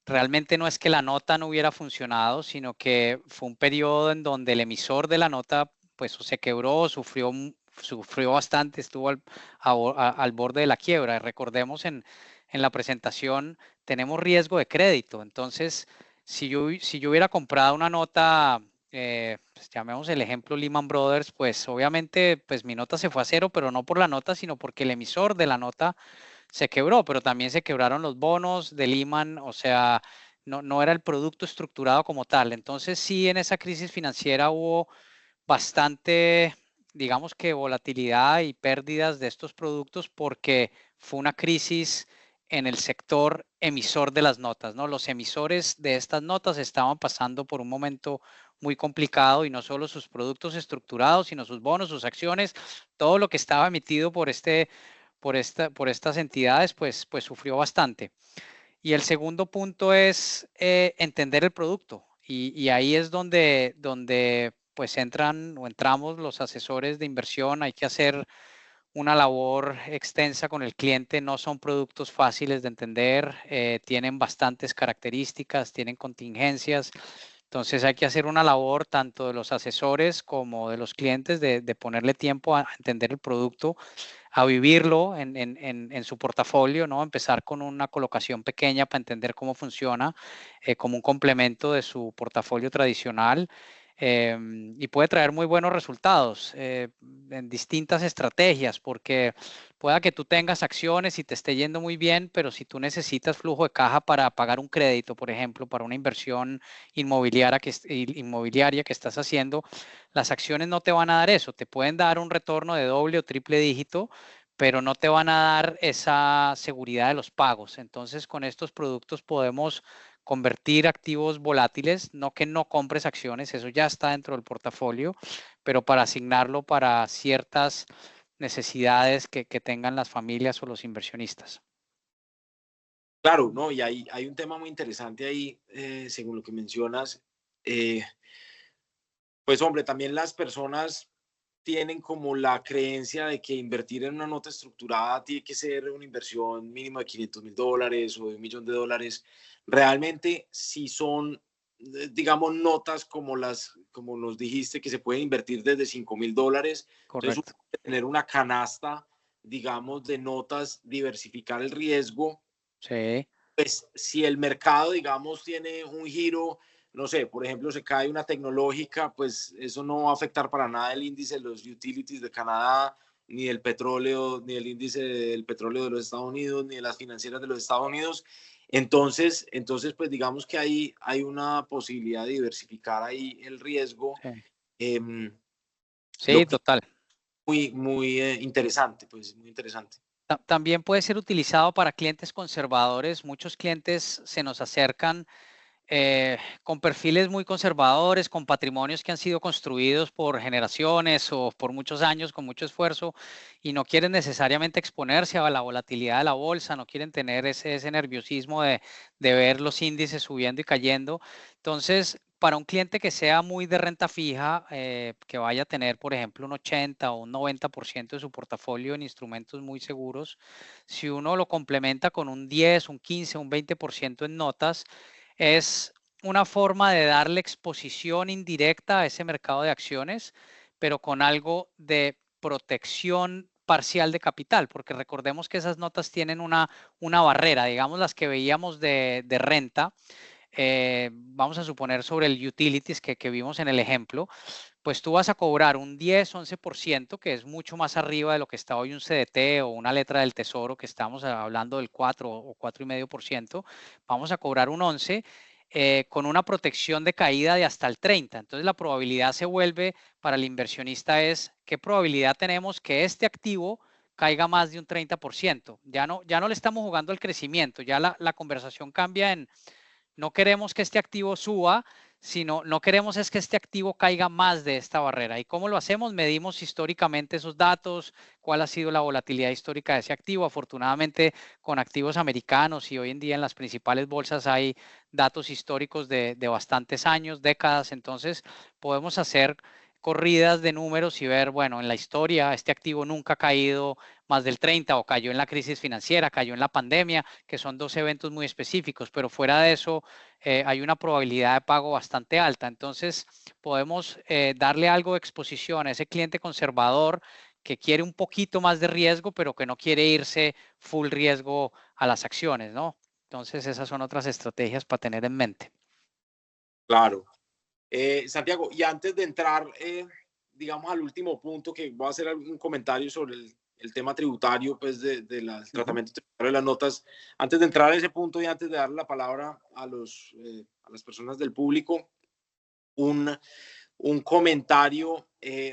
realmente no es que la nota no hubiera funcionado, sino que fue un periodo en donde el emisor de la nota, pues, se quebró, sufrió bastante, estuvo al borde de la quiebra. Recordemos en la presentación, tenemos riesgo de crédito. Entonces, si yo hubiera comprado una nota, pues llamemos el ejemplo Lehman Brothers, pues obviamente pues mi nota se fue a cero, pero no por la nota, sino porque el emisor de la nota se quebró, pero también se quebraron los bonos de Lehman, o sea, no era el producto estructurado como tal. Entonces sí, en esa crisis financiera hubo bastante, digamos que volatilidad y pérdidas de estos productos porque fue una crisis en el sector emisor de las notas, ¿no? Los emisores de estas notas estaban pasando por un momento muy complicado y no solo sus productos estructurados, sino sus bonos, sus acciones, todo lo que estaba emitido por estas entidades, pues sufrió bastante. Y el segundo punto es entender el producto. Y ahí es donde pues entramos los asesores de inversión. Hay que hacer una labor extensa con el cliente. No son productos fáciles de entender. Tienen bastantes características, tienen contingencias. Entonces hay que hacer una labor tanto de los asesores como de los clientes de ponerle tiempo a entender el producto, a vivirlo en su portafolio, ¿no? Empezar con una colocación pequeña para entender cómo funciona como un complemento de su portafolio tradicional. Y puede traer muy buenos resultados en distintas estrategias, porque pueda que tú tengas acciones y te esté yendo muy bien, pero si tú necesitas flujo de caja para pagar un crédito, por ejemplo, para una inversión inmobiliaria que estás haciendo, las acciones no te van a dar eso, te pueden dar un retorno de doble o triple dígito, pero no te van a dar esa seguridad de los pagos. Entonces, con estos productos podemos convertir activos volátiles, no que no compres acciones, eso ya está dentro del portafolio, pero para asignarlo para ciertas necesidades que tengan las familias o los inversionistas. Claro, ¿no? Y hay un tema muy interesante ahí, según lo que mencionas. eh, pues hombre, también las personas tienen como la creencia de que invertir en una nota estructurada tiene que ser una inversión mínima de $500,000 o de $1,000,000. Realmente, si son, digamos, notas como nos dijiste, que se pueden invertir desde $5,000, entonces uno Correcto. puede tener una canasta, digamos, de notas, diversificar el riesgo. Sí, Pues si el mercado, digamos, tiene un giro, no sé, por ejemplo, se cae una tecnológica, pues eso no va a afectar para nada el índice de los utilities de Canadá, ni el petróleo, ni el índice del petróleo de los Estados Unidos, ni de las financieras de los Estados Unidos. Entonces pues digamos que hay una posibilidad de diversificar ahí el riesgo, sí, eh, sí, lo que es total. muy interesante, pues muy interesante. También puede ser utilizado para clientes conservadores. Muchos clientes se nos acercan con perfiles muy conservadores, con patrimonios que han sido construidos por generaciones o por muchos años con mucho esfuerzo y no quieren necesariamente exponerse a la volatilidad de la bolsa, no quieren tener ese nerviosismo de ver los índices subiendo y cayendo. Entonces, para un cliente que sea muy de renta fija, que vaya a tener, por ejemplo, un 80 o un 90% de su portafolio en instrumentos muy seguros, si uno lo complementa con un 10, un 15, un 20% en notas, es una forma de darle exposición indirecta a ese mercado de acciones, pero con algo de protección parcial de capital, porque recordemos que esas notas tienen una barrera, digamos las que veíamos de renta, vamos a suponer sobre el utilities que vimos en el ejemplo, pues tú vas a cobrar un 10, 11%, que es mucho más arriba de lo que está hoy un CDT o una letra del tesoro, que estamos hablando del 4 o 4,5%, vamos a cobrar un 11 con una protección de caída de hasta el 30. Entonces la probabilidad se vuelve para el inversionista es qué probabilidad tenemos que este activo caiga más de un 30%. Ya no le estamos jugando al crecimiento, ya la conversación cambia en no queremos que este activo suba, sino no queremos es que este activo caiga más de esta barrera. ¿Y cómo lo hacemos? Medimos históricamente esos datos, cuál ha sido la volatilidad histórica de ese activo. Afortunadamente, con activos americanos y hoy en día en las principales bolsas hay datos históricos de bastantes años, décadas. Entonces, podemos hacer corridas de números y ver, bueno, en la historia este activo nunca ha caído más del 30 o cayó en la crisis financiera, cayó en la pandemia, que son dos eventos muy específicos, pero fuera de eso hay una probabilidad de pago bastante alta. Entonces podemos darle algo de exposición a ese cliente conservador que quiere un poquito más de riesgo, pero que no quiere irse full riesgo a las acciones, ¿no? Entonces esas son otras estrategias para tener en mente. Claro. Santiago, y antes de entrar, digamos, al último punto, que voy a hacer algún comentario sobre el tema tributario, pues, del Uh -huh. tratamiento tributario de las notas, antes de entrar a ese punto y antes de darle la palabra a las personas del público, un, un comentario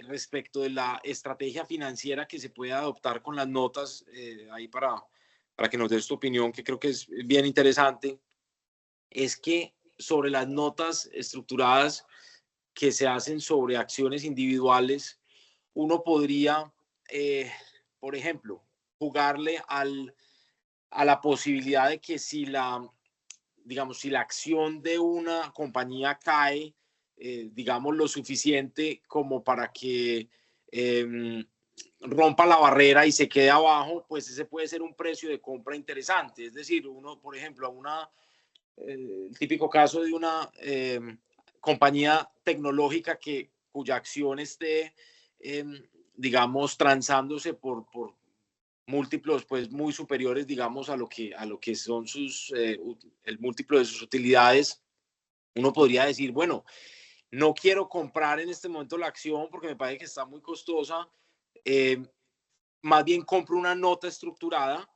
respecto de la estrategia financiera que se puede adoptar con las notas, ahí para que nos des tu opinión, que creo que es bien interesante, es que sobre las notas estructuradas que se hacen sobre acciones individuales, uno podría, eh, por ejemplo, jugarle a la posibilidad de que digamos, si la acción de una compañía cae, digamos, lo suficiente como para que rompa la barrera y se quede abajo, pues ese puede ser un precio de compra interesante. Es decir, uno, por ejemplo, el típico caso de una compañía tecnológica cuya acción esté, digamos, transándose por múltiplos pues muy superiores, digamos, a lo que son el múltiplo de sus utilidades, uno podría decir, bueno, no quiero comprar en este momento la acción porque me parece que está muy costosa, más bien compro una nota estructurada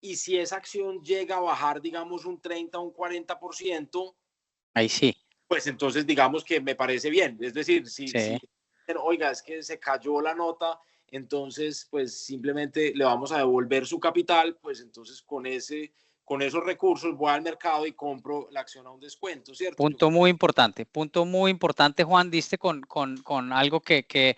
y si esa acción llega a bajar, digamos, un 30 o un 40%, ahí sí. pues entonces digamos que me parece bien. Es decir, Sí. si oiga, es que se cayó la nota, entonces pues simplemente le vamos a devolver su capital, pues entonces con esos recursos voy al mercado y compro la acción a un descuento, ¿cierto? Punto muy importante, Juan, diste con algo que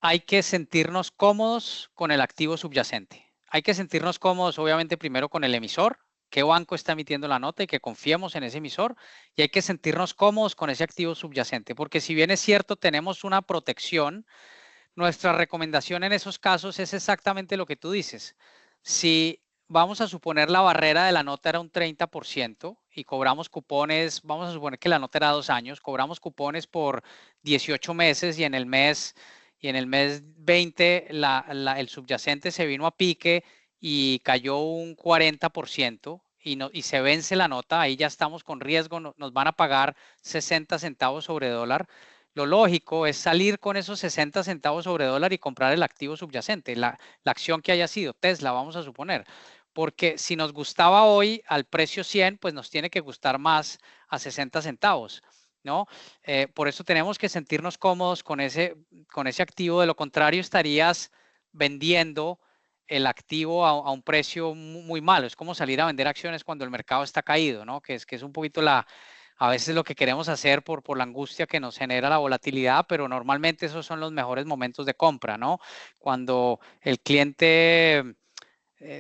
hay que sentirnos cómodos con el activo subyacente. Hay que sentirnos cómodos, obviamente, primero con el emisor, qué banco está emitiendo la nota y que confiemos en ese emisor, y hay que sentirnos cómodos con ese activo subyacente, porque si bien es cierto, tenemos una protección, nuestra recomendación en esos casos es exactamente lo que tú dices. Si vamos a suponer la barrera de la nota era un 30% y cobramos cupones, vamos a suponer que la nota era 2 años, cobramos cupones por 18 meses y en el mes 20 el subyacente se vino a pique y cayó un 40% y se vence la nota, ahí ya estamos con riesgo, nos van a pagar 60 centavos sobre dólar. Lo lógico es salir con esos 60 centavos sobre dólar y comprar el activo subyacente, la acción que haya sido Tesla, vamos a suponer. Porque si nos gustaba hoy al precio 100, pues nos tiene que gustar más a 60 centavos, ¿no? Por eso tenemos que sentirnos cómodos con ese activo. De lo contrario, estarías vendiendo el activo a un precio muy malo. Es como salir a vender acciones cuando el mercado está caído, ¿no? Que es un poquito a veces lo que queremos hacer por la angustia que nos genera la volatilidad, pero normalmente esos son los mejores momentos de compra, ¿no? Cuando el cliente,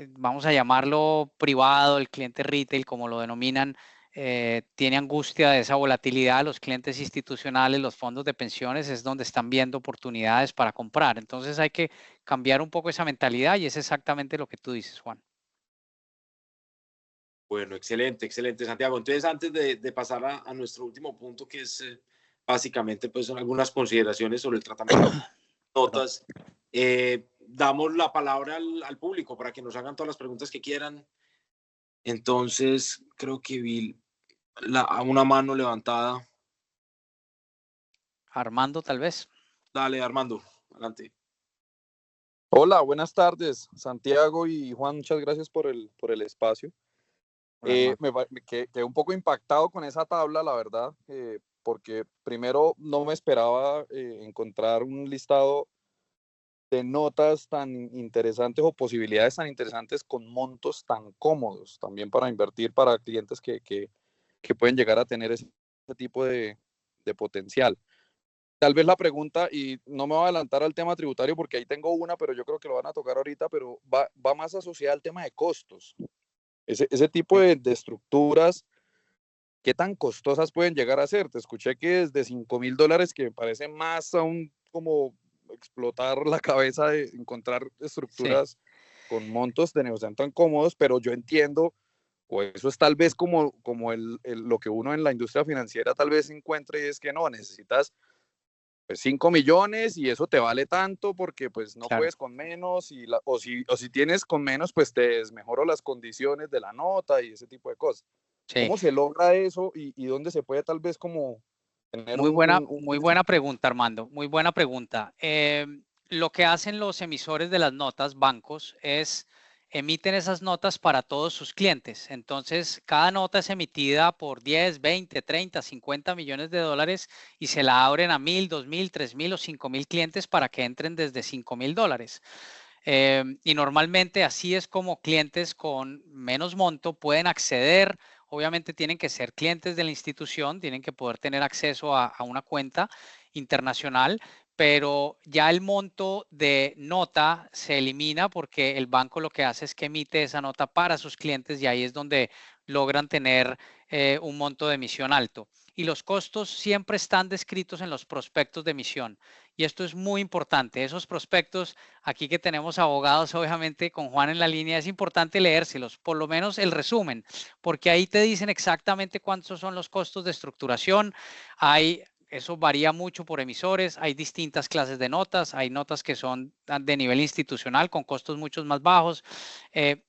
vamos a llamarlo privado, el cliente retail, como lo denominan, tiene angustia de esa volatilidad, los clientes institucionales, los fondos de pensiones, es donde están viendo oportunidades para comprar. Entonces hay que cambiar un poco esa mentalidad y es exactamente lo que tú dices, Juan. Bueno, excelente, excelente, Santiago. Entonces, antes de pasar a nuestro último punto, que es básicamente pues son algunas consideraciones sobre el tratamiento de notas, damos la palabra al público para que nos hagan todas las preguntas que quieran. Entonces, creo que vi una mano levantada. Armando, tal vez. Dale, Armando, adelante. Hola, buenas tardes, Santiago y Juan, muchas gracias por el espacio. Me quedé un poco impactado con esa tabla, la verdad, porque primero no me esperaba encontrar un listado de notas tan interesantes o posibilidades tan interesantes con montos tan cómodos, también para invertir para clientes que pueden llegar a tener ese tipo de potencial. Tal vez la pregunta, y no me voy a adelantar al tema tributario porque ahí tengo una, pero yo creo que lo van a tocar ahorita, pero va más asociada al tema de costos. Ese tipo de estructuras, ¿qué tan costosas pueden llegar a ser? Te escuché que desde $5,000, que me parece más aún como explotar la cabeza de encontrar estructuras con montos de negociación tan cómodos, pero yo entiendo, o eso es tal vez como lo que uno en la industria financiera tal vez encuentre, es que no, necesitas pues 5 millones y eso te vale tanto porque pues no puedes con menos o si tienes con menos pues te desmejoro las condiciones de la nota y ese tipo de cosas. Sí. ¿Cómo se logra eso y dónde se puede tal vez como tener muy buena pregunta, Armando, muy buena pregunta. Lo que hacen los emisores de las notas, bancos, es emiten esas notas para todos sus clientes. Entonces, cada nota es emitida por 10, 20, 30, 50 millones de dólares y se la abren a 1,000, 2,000, 3,000 o 5,000 clientes para que entren desde $5,000. Y normalmente así es como clientes con menos monto pueden acceder. Obviamente tienen que ser clientes de la institución, tienen que poder tener acceso a una cuenta internacional, pero ya el monto de nota se elimina porque el banco lo que hace es que emite esa nota para sus clientes y ahí es donde logran tener un monto de emisión alto. Y los costos siempre están descritos en los prospectos de emisión. y esto es muy importante, esos prospectos, aquí que tenemos abogados, obviamente con Juan en la línea, es importante leérselos, por lo menos el resumen, porque ahí te dicen exactamente cuántos son los costos de estructuración. Eso varía mucho por emisores, hay distintas clases de notas, hay notas que son de nivel institucional con costos mucho más bajos,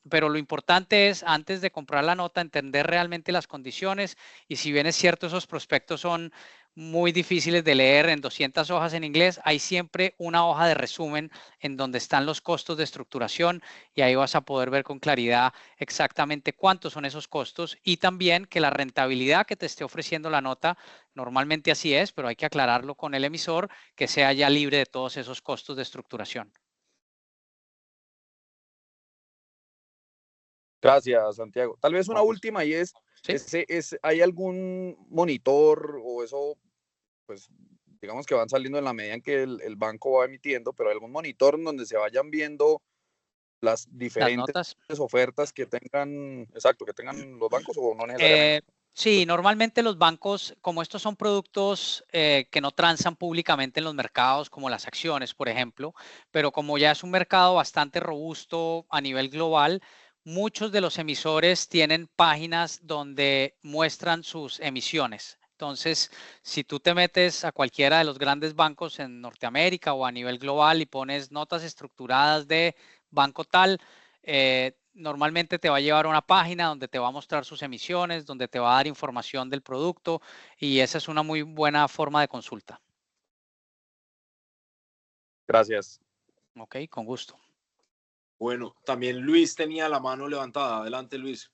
pero lo importante es, antes de comprar la nota, entender realmente las condiciones, y si bien es cierto, esos prospectos son muy difíciles de leer en 200 hojas en inglés, hay siempre una hoja de resumen en donde están los costos de estructuración, y ahí vas a poder ver con claridad exactamente cuántos son esos costos, y también que la rentabilidad que te esté ofreciendo la nota, normalmente así es, pero hay que aclararlo con el emisor, que sea ya libre de todos esos costos de estructuración. Gracias, Santiago. Tal vez una última y es, ¿Sí? ¿hay algún monitor o eso, pues digamos que van saliendo en la medida en que el banco va emitiendo, pero algún monitor en donde se vayan viendo las Las diferentes notas. ofertas que tengan, exacto, que tengan los bancos o no necesariamente? Sí, normalmente los bancos, como estos son productos que no transan públicamente en los mercados, como las acciones, por ejemplo, pero como ya es un mercado bastante robusto a nivel global, muchos de los emisores tienen páginas donde muestran sus emisiones. Entonces, si tú te metes a cualquiera de los grandes bancos en Norteamérica o a nivel global y pones notas estructuradas de banco tal, normalmente te va a llevar a una página donde te va a mostrar sus emisiones, donde te va a dar información del producto, y esa es una muy buena forma de consulta. Gracias. Ok, con gusto. Bueno, también Luis tenía la mano levantada. Adelante, Luis.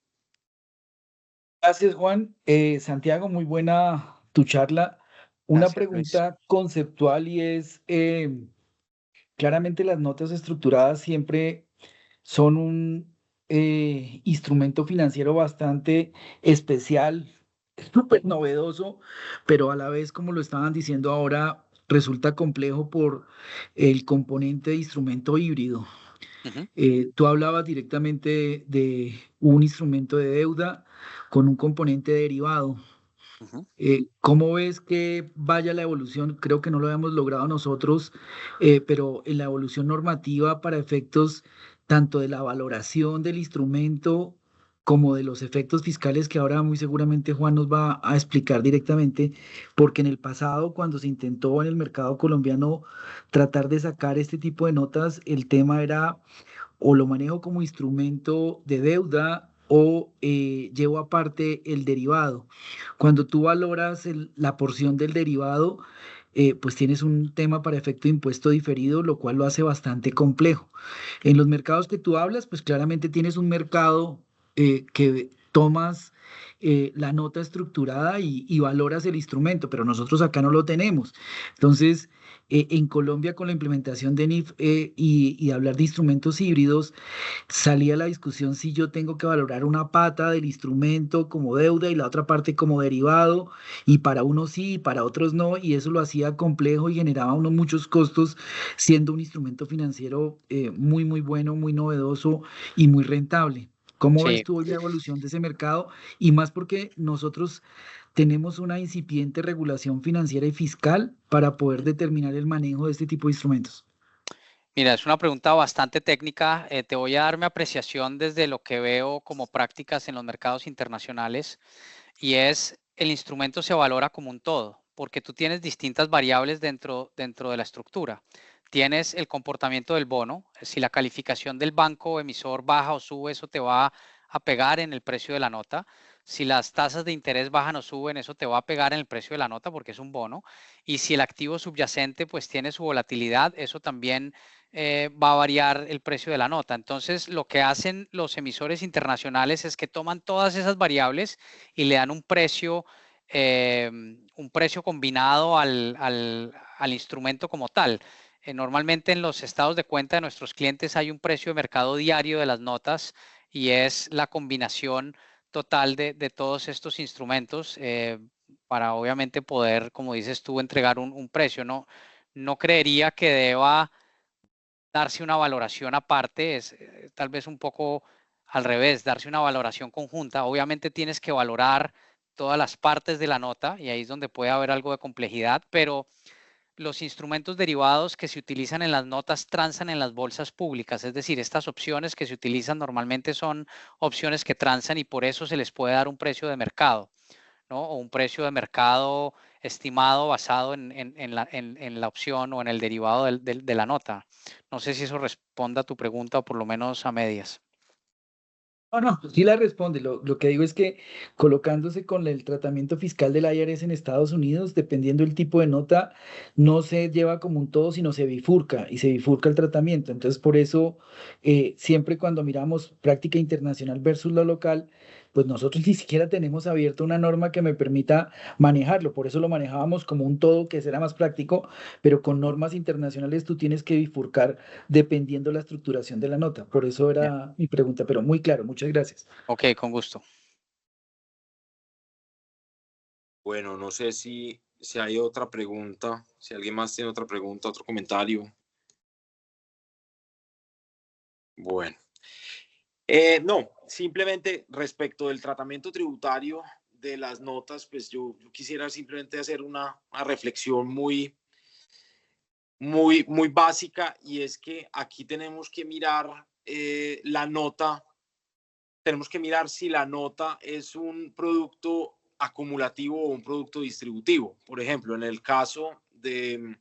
Gracias, Juan. Santiago, muy buena tu charla. Una Gracias, Luis. pregunta conceptual y es, claramente las notas estructuradas siempre son un instrumento financiero bastante especial, súper novedoso, pero a la vez, como lo estaban diciendo ahora, resulta complejo por el componente de instrumento híbrido. Ujú. Tú hablabas directamente de un instrumento de deuda con un componente derivado. Ujú. ¿Cómo ves que vaya la evolución? Creo que no lo habíamos logrado nosotros, pero en la evolución normativa para efectos tanto de la valoración del instrumento como de los efectos fiscales que ahora muy seguramente Juan nos va a explicar directamente, porque en el pasado, cuando se intentó en el mercado colombiano tratar de sacar este tipo de notas, el tema era o lo manejo como instrumento de deuda o llevo aparte el derivado. Cuando tú valoras la porción del derivado, pues tienes un tema para efecto de impuesto diferido, lo cual lo hace bastante complejo. En los mercados que tú hablas, pues claramente tienes un mercado que tomas la nota estructurada y valoras el instrumento, pero nosotros acá no lo tenemos. Entonces, en Colombia con la implementación de NIF y hablar de instrumentos híbridos, salía la discusión si yo tengo que valorar una pata del instrumento como deuda y la otra parte como derivado, y para unos sí y para otros no, y eso lo hacía complejo y generaba unos muchos costos, siendo un instrumento financiero muy, muy bueno, muy novedoso y muy rentable. ¿Cómo ves Sí, tú hoy la evolución de ese mercado? Y más porque nosotros tenemos una incipiente regulación financiera y fiscal para poder determinar el manejo de este tipo de instrumentos. mira, es una pregunta bastante técnica. Te voy a dar mi apreciación desde lo que veo como prácticas en los mercados internacionales, y es el instrumento se valora como un todo, porque tú tienes distintas variables dentro de la estructura. Tienes el comportamiento del bono. Si la calificación del banco emisor baja o sube, eso te va a pegar en el precio de la nota. Si las tasas de interés bajan o suben, eso te va a pegar en el precio de la nota porque es un bono. Y si el activo subyacente pues tiene su volatilidad, eso también va a variar el precio de la nota. Entonces, lo que hacen los emisores internacionales es que toman todas esas variables y le dan un precio combinado al instrumento como tal. Normalmente en los estados de cuenta de nuestros clientes hay un precio de mercado diario de las notas, y es la combinación total de todos estos instrumentos para obviamente poder, como dices tú, entregar un precio. No creería que deba darse una valoración aparte, es tal vez un poco al revés, darse una valoración conjunta. Obviamente tienes que valorar todas las partes de la nota y ahí es donde puede haber algo de complejidad, pero los instrumentos derivados que se utilizan en las notas transan en las bolsas públicas, es decir, estas opciones que se utilizan normalmente son opciones que transan y por eso se les puede dar un precio de mercado, ¿no? O un precio de mercado estimado basado en la opción o en el derivado de la nota. No sé si eso responda a tu pregunta o por lo menos a medias. No, no, sí la responde. Lo que digo es que colocándose con el tratamiento fiscal del IRS en Estados Unidos, dependiendo del tipo de nota, no se lleva como un todo, sino se bifurca y se bifurca el tratamiento. Entonces, por eso, siempre cuando miramos práctica internacional versus la local, pues nosotros ni siquiera tenemos abierta una norma que me permita manejarlo. Por eso lo manejábamos como un todo que será más práctico, pero con normas internacionales tú tienes que bifurcar dependiendo la estructuración de la nota. Por eso era mi pregunta, pero muy claro, muchas gracias. Ok, con gusto. Bueno, no sé si hay otra pregunta, si alguien más tiene otra pregunta, otro comentario. Bueno. No, simplemente respecto del tratamiento tributario de las notas, pues yo quisiera simplemente hacer una reflexión muy básica, y es que aquí tenemos que mirar la nota, tenemos que mirar si la nota es un producto acumulativo o un producto distributivo. Por ejemplo, en el caso de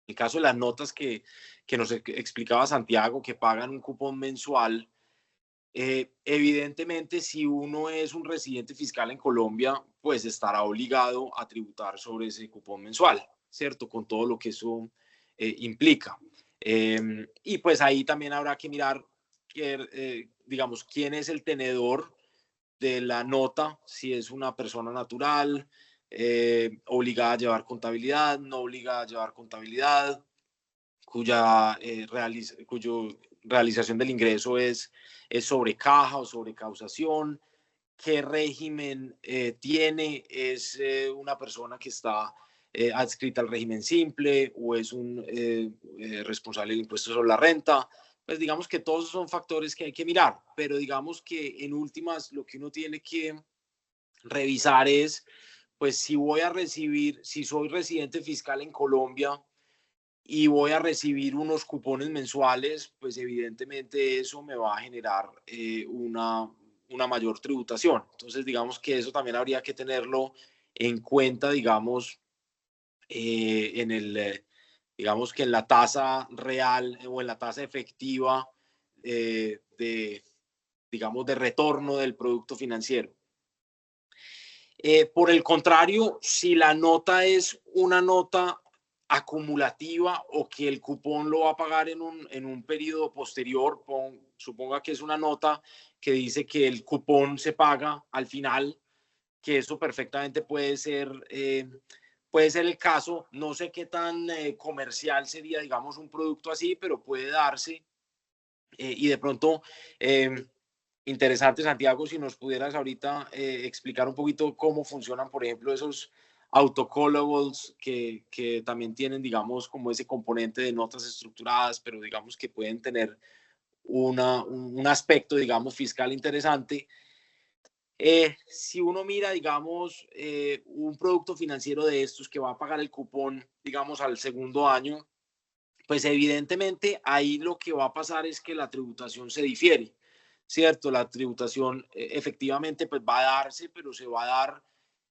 las notas que nos explicaba Santiago, que pagan un cupón mensual, evidentemente, si uno es un residente fiscal en Colombia, pues estará obligado a tributar sobre ese cupón mensual, ¿cierto? Con todo lo que eso implica. Y pues ahí también habrá que mirar, digamos, quién es el tenedor de la nota, si es una persona natural, obligada a llevar contabilidad, no obligada a llevar contabilidad, cuya realización del ingreso es sobre caja o sobre causación, qué régimen tiene, es una persona que está adscrita al régimen simple o es un responsable del impuesto sobre la renta. Pues digamos que todos son factores que hay que mirar, pero digamos que en últimas lo que uno tiene que revisar es, pues si voy a recibir, si soy residente fiscal en Colombia y voy a recibir unos cupones mensuales, pues evidentemente eso me va a generar una mayor tributación. Entonces, digamos que eso también habría que tenerlo en cuenta, digamos, digamos que en la tasa real o en la tasa efectiva digamos, de retorno del producto financiero. Por el contrario, si la nota es una nota acumulativa o que el cupón lo va a pagar en un periodo posterior, suponga que es una nota que dice que el cupón se paga al final, que eso perfectamente puede ser el caso. No sé qué tan comercial sería, digamos, un producto así, pero puede darse. Y de pronto, interesante, Santiago, si nos pudieras ahorita explicar un poquito cómo funcionan, por ejemplo, esos autocallables que también tienen, digamos, como ese componente de notas estructuradas, pero digamos que pueden tener un aspecto, digamos, fiscal interesante. Si uno mira, digamos, un producto financiero de estos que va a pagar el cupón, digamos, al segundo año, pues evidentemente ahí lo que va a pasar es que la tributación se difiere, ¿cierto? La tributación efectivamente pues va a darse, pero se va a dar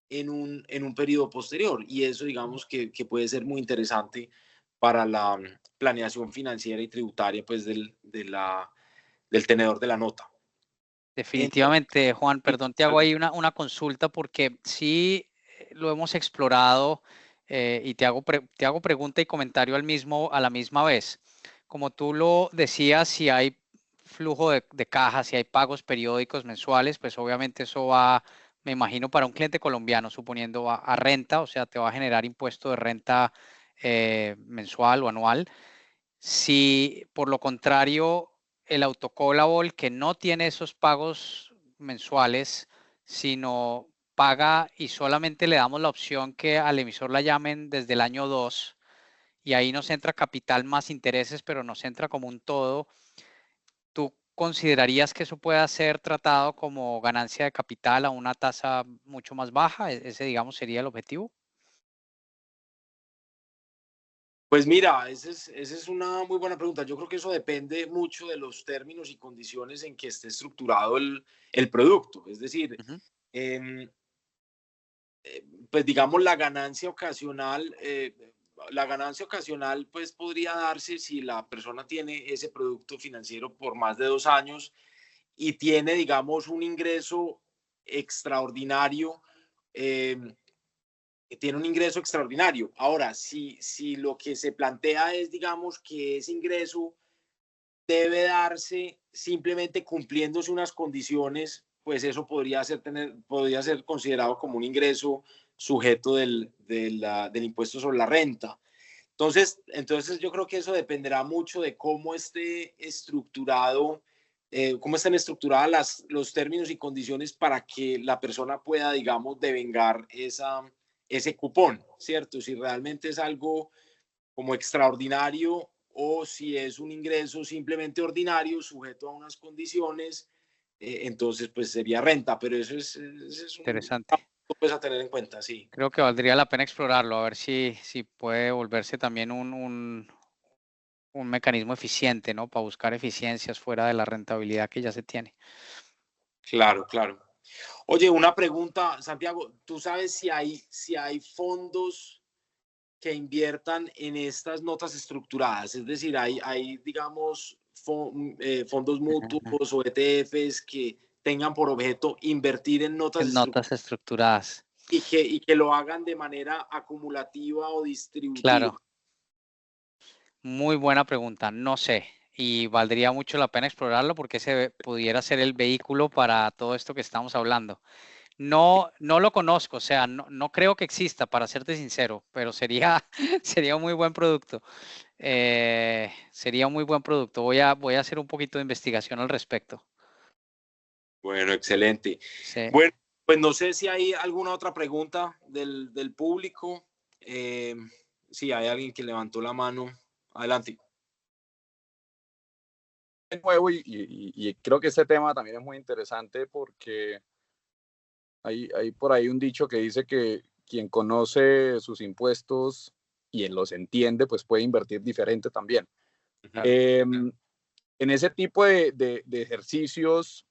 en un periodo posterior, y eso digamos que puede ser muy interesante para la planeación financiera y tributaria pues del tenedor de la nota. Definitivamente, Juan, perdón, te hago ahí una consulta porque sí lo hemos explorado y te hago pregunta y comentario a la misma vez. Como tú lo decías, si hay flujo de caja, si hay pagos periódicos mensuales, pues obviamente eso va, me imagino, para un cliente colombiano, suponiendo a renta, o sea, te va a generar impuesto de renta mensual o anual. Si por lo contrario el autocallable que no tiene esos pagos mensuales, sino paga y solamente le damos la opción que al emisor la llamen desde el año 2 y ahí nos entra capital más intereses, pero nos entra como un todo, ¿tú considerarías que eso pueda ser tratado como ganancia de capital a una tasa mucho más baja? Ese, digamos, sería el objetivo. Pues mira, esa es una muy buena pregunta. Yo creo que eso depende mucho de los términos y condiciones en que esté estructurado el producto. Es decir, Ujú. em, pues digamos la ganancia ocasional pues podría darse si la persona tiene ese producto financiero por más de 2 años y tiene, digamos, un ingreso extraordinario. eh, Tiene un ingreso extraordinario. Ahora, si lo que se plantea es, digamos, que ese ingreso debe darse simplemente cumpliéndose unas condiciones, pues eso podría ser considerado como un ingreso sujeto del impuesto sobre la renta. Entonces yo creo que eso dependerá mucho de cómo esté estructurado, cómo estén estructuradas los términos y condiciones para que la persona pueda, digamos, devengar ese cupón, ¿cierto? Si realmente es algo como extraordinario o si es un ingreso simplemente ordinario, sujeto a unas condiciones, entonces pues sería renta, pero eso es un Interesante. pues, a tener en cuenta, sí. Creo que valdría la pena explorarlo, a ver si puede volverse también un mecanismo eficiente, ¿no? Para buscar eficiencias fuera de la rentabilidad que ya se tiene. Claro, claro. Oye, una pregunta, Santiago, ¿tú sabes si hay fondos que inviertan en estas notas estructuradas? Es decir, hay digamos, fondos mutuos o ETFs que tengan por objeto invertir en notas En estructuradas notas estructuradas. y que lo hagan de manera acumulativa o distributiva. Claro, muy buena pregunta. No sé. Y valdría mucho la pena explorarlo porque ese pudiera ser el vehículo para todo esto que estamos hablando. No, no lo conozco, o sea, no creo que exista, para serte sincero, pero sería, sería un muy buen producto. Sería un muy buen producto. Voy a hacer un poquito de investigación al respecto. Bueno, excelente. Sí. Bueno, pues no sé si hay alguna otra pregunta del público. Si hay alguien que levantó la mano, adelante. De nuevo, y creo que este tema también es muy interesante porque hay por ahí un dicho que dice que quien conoce sus impuestos y los entiende, pues puede invertir diferente también. Claro. En ese tipo de ejercicios,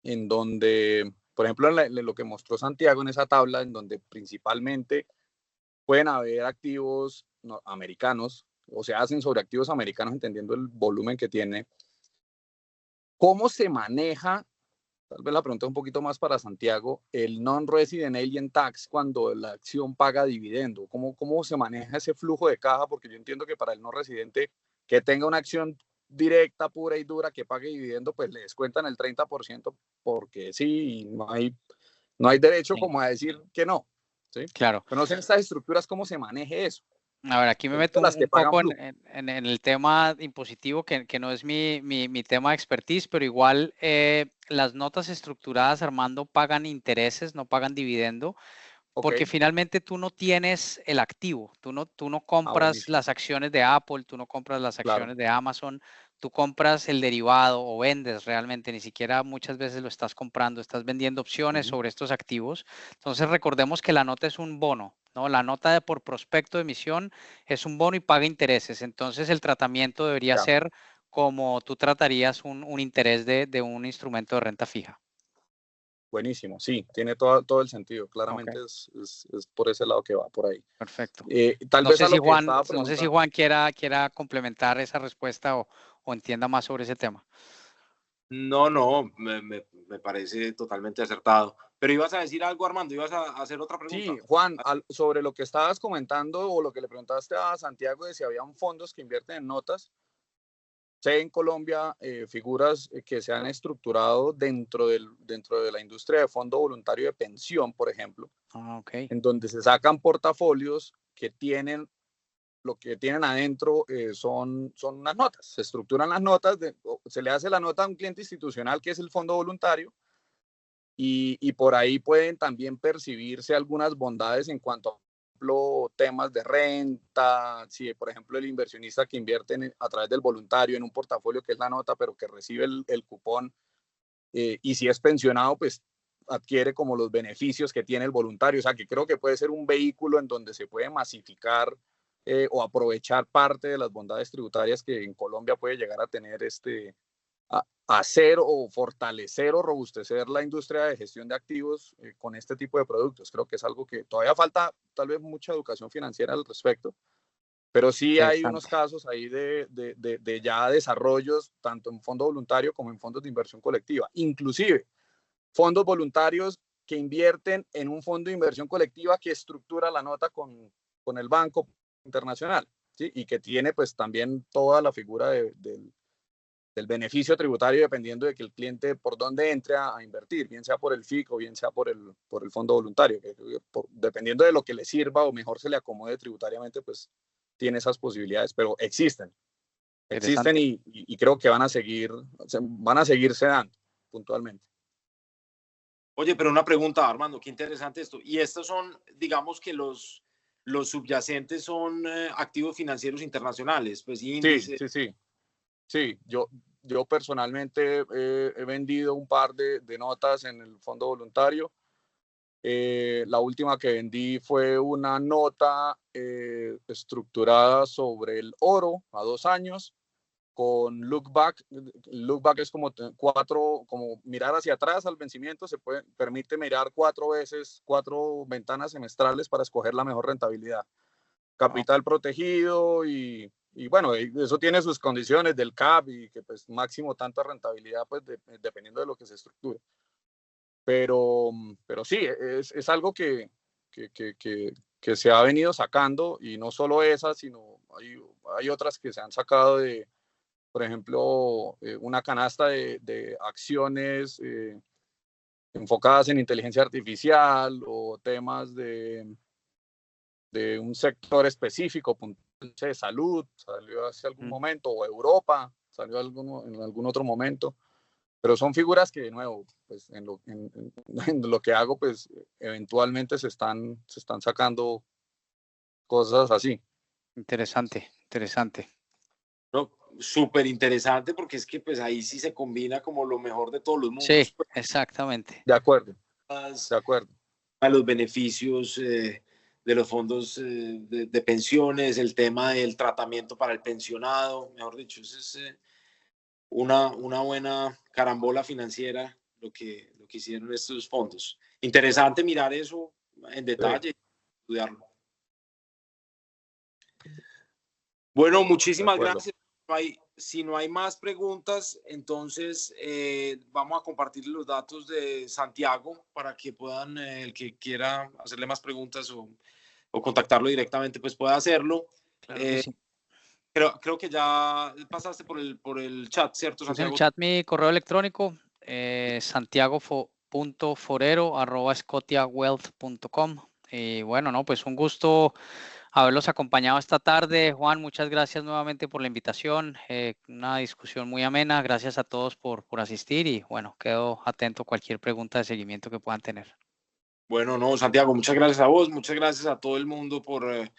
en donde, por ejemplo, en lo que mostró Santiago en esa tabla, en donde principalmente pueden haber activos americanos o se hacen sobre activos americanos, entendiendo el volumen que tiene, ¿cómo se maneja? Tal vez la pregunta es un poquito más para Santiago, el non-resident alien tax cuando la acción paga dividendo. ¿Cómo se maneja ese flujo de caja? Porque yo entiendo que para el no residente que tenga una acción directa, pura y dura, que pague dividendo, pues le descuentan el 30% porque sí, no hay derecho Sí, como a decir que no. ¿Sí? claro. Pero no sé en estas estructuras cómo se maneje eso. A ver, aquí me Sobre meto todo las que un pagan poco flujo. en el tema impositivo, que no es mi tema de expertise, pero igual las notas estructuradas, Armando, pagan intereses, no pagan dividendo, Ok. porque finalmente tú no tienes el activo, tú no compras Buenísimo. las acciones de Apple, tú no compras las Claro. acciones de Amazon, tú compras el derivado o vendes realmente, ni siquiera muchas veces lo estás comprando, estás vendiendo opciones sobre estos activos. Entonces recordemos que la nota es un bono, ¿no? La nota por prospecto de emisión es un bono y paga intereses. Entonces el tratamiento debería Ya. ser como tú tratarías un interés de un instrumento de renta fija. Buenísimo, sí, tiene todo el sentido. Ok, Claramente es por ese lado que va, por ahí. perfecto. Tal No vez sé a si lo que Juan, estaba no sé si preguntando. Juan quiera complementar esa respuesta o entienda más sobre ese tema. No, me parece totalmente acertado. Pero ibas a decir algo, Armando, ibas a hacer otra pregunta. Sí, Juan, sobre lo que estabas comentando o lo que le preguntaste a Santiago de si habían fondos que invierten en notas. Sé en Colombia figuras que se han estructurado dentro de la industria de fondo voluntario de pensión, por ejemplo, Ah, ok. en donde se sacan portafolios que tienen lo que tienen adentro son unas notas. Se estructuran las notas, se le hace la nota a un cliente institucional que es el fondo voluntario y por ahí pueden también percibirse algunas bondades en cuanto a temas de renta, si por ejemplo el inversionista que invierte a través del voluntario en un portafolio que es la nota, pero que recibe el cupón, y si es pensionado, pues adquiere como los beneficios que tiene el voluntario. O sea, que creo que puede ser un vehículo en donde se puede masificar o aprovechar parte de las bondades tributarias que en Colombia puede llegar a tener hacer o fortalecer o robustecer la industria de gestión de activos con este tipo de productos. Creo que es algo que todavía falta tal vez mucha educación financiera al respecto, pero sí hay unos casos ahí de ya desarrollos tanto en fondo voluntario como en fondos de inversión colectiva, inclusive fondos voluntarios que invierten en un fondo de inversión colectiva que estructura la nota con el Banco Internacional, ¿sí? Y que tiene pues también toda la figura del beneficio tributario dependiendo de que el cliente por dónde entre a invertir, bien sea por el FIC o bien sea por el fondo voluntario, que dependiendo de lo que le sirva o mejor se le acomode tributariamente, pues tiene esas posibilidades, pero existen y creo que van a seguirse dando puntualmente. Oye, pero una pregunta, Armando, qué interesante esto. Y estos son, digamos que los subyacentes son activos financieros internacionales, pues índices. Sí, yo personalmente he vendido un par de notas en el fondo voluntario. La última que vendí fue una nota estructurada sobre el oro a 2 años con look back. Look back es como mirar hacia atrás al vencimiento, permite mirar 4 ventanas semestrales para escoger la mejor rentabilidad. Capital protegido y bueno, eso tiene sus condiciones del CAP y que pues máximo tanta rentabilidad pues dependiendo de lo que se estructure. Pero sí, es algo que se ha venido sacando y no solo esas, sino hay otras que se han sacado de, por ejemplo, una canasta de acciones enfocadas en inteligencia artificial o temas de un sector específico, de salud, salió hace algún momento, o Europa, salió en algún otro momento, pero son figuras que de nuevo, pues en lo que hago, pues eventualmente se están sacando cosas así. Interesante. No, súper interesante porque es que pues ahí sí se combina como lo mejor de todos los mundos. Sí, exactamente. De acuerdo. A los beneficios de los fondos de pensiones, el tema del tratamiento para el pensionado, mejor dicho, eso es una buena carambola financiera lo que hicieron estos fondos. Interesante mirar eso en detalle y estudiarlo. Bueno, muchísimas gracias. Si no hay más preguntas, entonces vamos a compartir los datos de Santiago para que puedan, el que quiera hacerle más preguntas o contactarlo directamente, pues pueda hacerlo. Claro que sí. Creo que ya pasaste por el chat, ¿cierto, Santiago? En el chat mi correo electrónico, santiago.forero@scotiawealth.com. Y bueno, no, pues un gusto haberlos acompañado esta tarde. Juan, muchas gracias nuevamente por la invitación. Una discusión muy amena. Gracias a todos por asistir y bueno, quedo atento a cualquier pregunta de seguimiento que puedan tener. Bueno, no, Santiago, muchas gracias a vos, muchas gracias a todo el mundo por la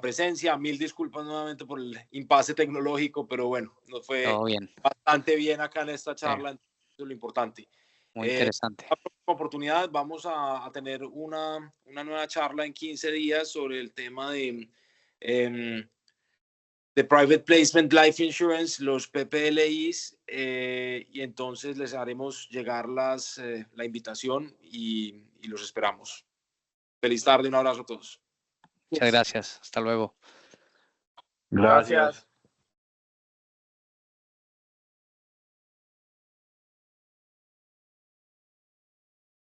presencia. Mil disculpas nuevamente por el impasse tecnológico, pero bueno, nos fue bastante bien acá en esta charla, eso es lo importante. Muy interesante. La próxima oportunidad vamos a tener una nueva charla en 15 días sobre el tema de Private Placement Life Insurance, los PPLIs, y entonces les haremos llegar la invitación y los esperamos. Feliz tarde, un abrazo a todos. Muchas gracias. Hasta luego. Gracias.